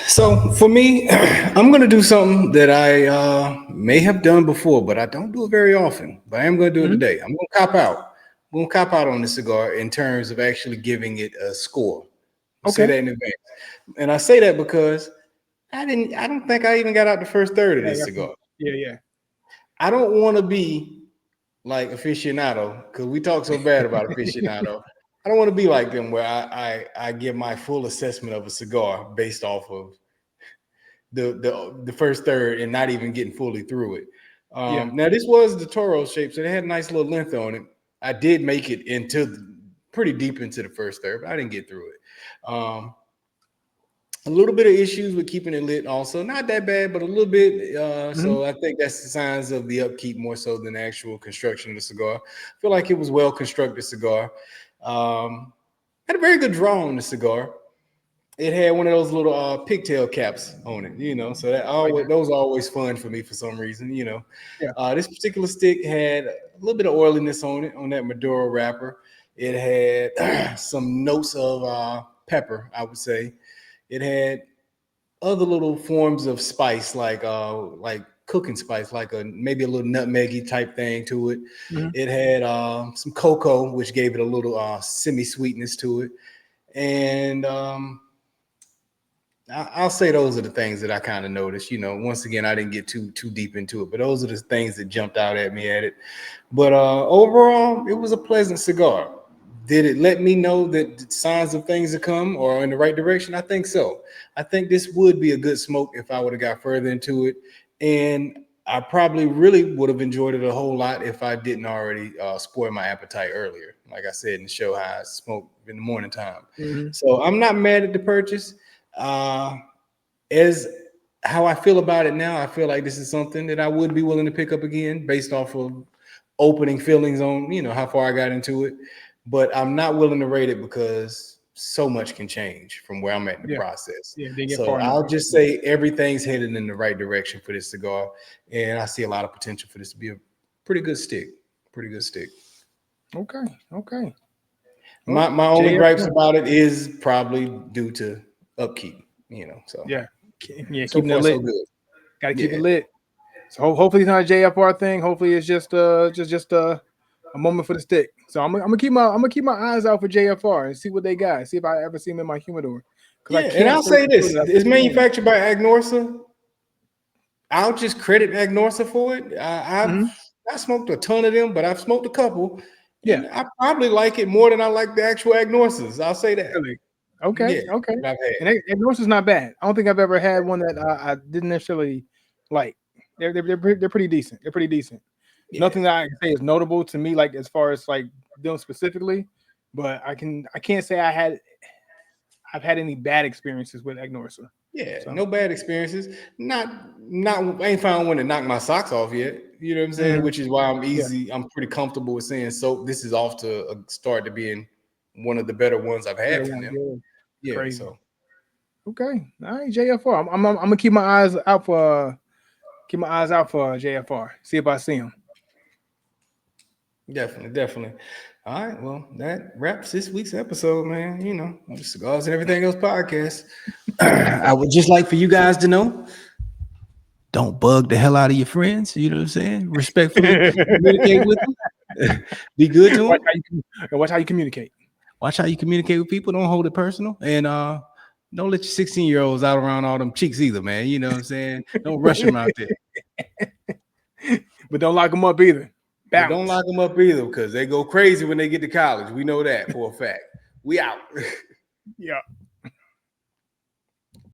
So for me, I'm gonna do something that I may have done before, but I don't do it very often. But I am gonna do it Mhm. today. I'm gonna cop out. I'm gonna cop out on the cigar in terms of actually giving it a score. I'll say Okay. that in advance. And I say that because I don't think I even got out the first third of Yeah, this cigar. yeah, yeah. I don't want to be like aficionado because we talk so bad about aficionado. I don't want to be like them where I give my full assessment of a cigar based off of the first third and not even getting fully through it. Yeah. Now this was the Toro shape, so it had a nice little length on it. I did make it pretty deep into the first third, but I didn't get through it. A little bit of issues with keeping it lit, also not that bad, but a little bit. Mhm. So I think that's the signs of the upkeep more so than the actual construction of the cigar. I feel like it was well constructed cigar. Um, had a very good draw on the cigar. It had one of those little pigtail caps on it, so that Oh, yeah. always those are always fun for me for some reason. Yeah. This particular stick had a little bit of oiliness on it on that Maduro wrapper. It had some notes of pepper, I would say. It had other little forms of spice, like cooking spice, like a maybe a little nutmeggy type thing to it. Mhm. It had some cocoa, which gave it a little semi sweetness to it, and I'll say those are the things that I kind of noticed. Once again, I didn't get too deep into it, but those are the things that jumped out at me at it. But overall, it was a pleasant cigar. Did it let me know that signs of things to come or in the right direction? I think so. I think this would be a good smoke if I would have got further into it, and I probably really would have enjoyed it a whole lot if I didn't already spoil my appetite earlier. like I said in the show, how I smoke in the morning time. Mm-hmm. So I'm not mad at the purchase. Uh, as how I feel about it now, I feel like this is something that I would be willing to pick up again based off of opening feelings on, how far I got into it. But I'm not willing to rate it because so much can change from where I'm at in the Yeah, process. yeah, they get So far in the I'll process. just say everything's headed in the right direction for this cigar. And I see a lot of potential for this to be a pretty good stick. Pretty good stick. Okay, okay. Well, My only gripes JFR. about it is probably due to upkeep, so Yeah, yeah, so keeping it far so lit. good. Got to keep it Yeah. lit. So hopefully it's not a JFR thing. Hopefully it's just a moment for the stick. So I'm gonna keep my eyes out for JFR and see what they got. See if I ever see them in my humidor. Because I Yeah, and can't I'll say say for sure this: that I've it's seen one. manufactured by Agnorsa. I'll just credit Agnorsa for it. Mm-hmm. I smoked a ton of them, but I've smoked a couple, Yeah, and I probably like it more than I like the actual Agnorsas. I'll say that. really. Okay, Yeah, okay. that I've had. And Norse is not bad. I don't think I've ever had one that I didn't necessarily like. They're pretty decent. They're pretty decent. Yeah, Nothing that I can say is notable to me, like as far as like them specifically, but I can't say I've had any bad experiences with Agnorsa. yeah, So no bad experiences. Not. I ain't found one to knock my socks off yet. You know what I'm saying? mhm. Which is why Yeah, I'm pretty comfortable with saying so. This is off to a start to being one of the better ones I've better had from one. them. Yeah, Yeah, crazy. so Okay, all right, JFR. I'm gonna keep my eyes out for JFR. See if I see him. definitely, definitely. All right, well, that wraps this week's episode, man. The Cigars and Everything Else podcast. I would just like for you guys to know, don't bug the hell out of your friends. You know what I'm saying? Respectfully communicate with them. Be good to watch them. how watch how you communicate. Watch how you communicate with people. Don't hold it personal. And don't let your 16-year-olds out around all them cheeks either, man. You know what I'm saying? Don't rush them out there. But don't lock them up either. But don't Balance. lock them up either because they go crazy when they get to college. We know that for a fact. We out.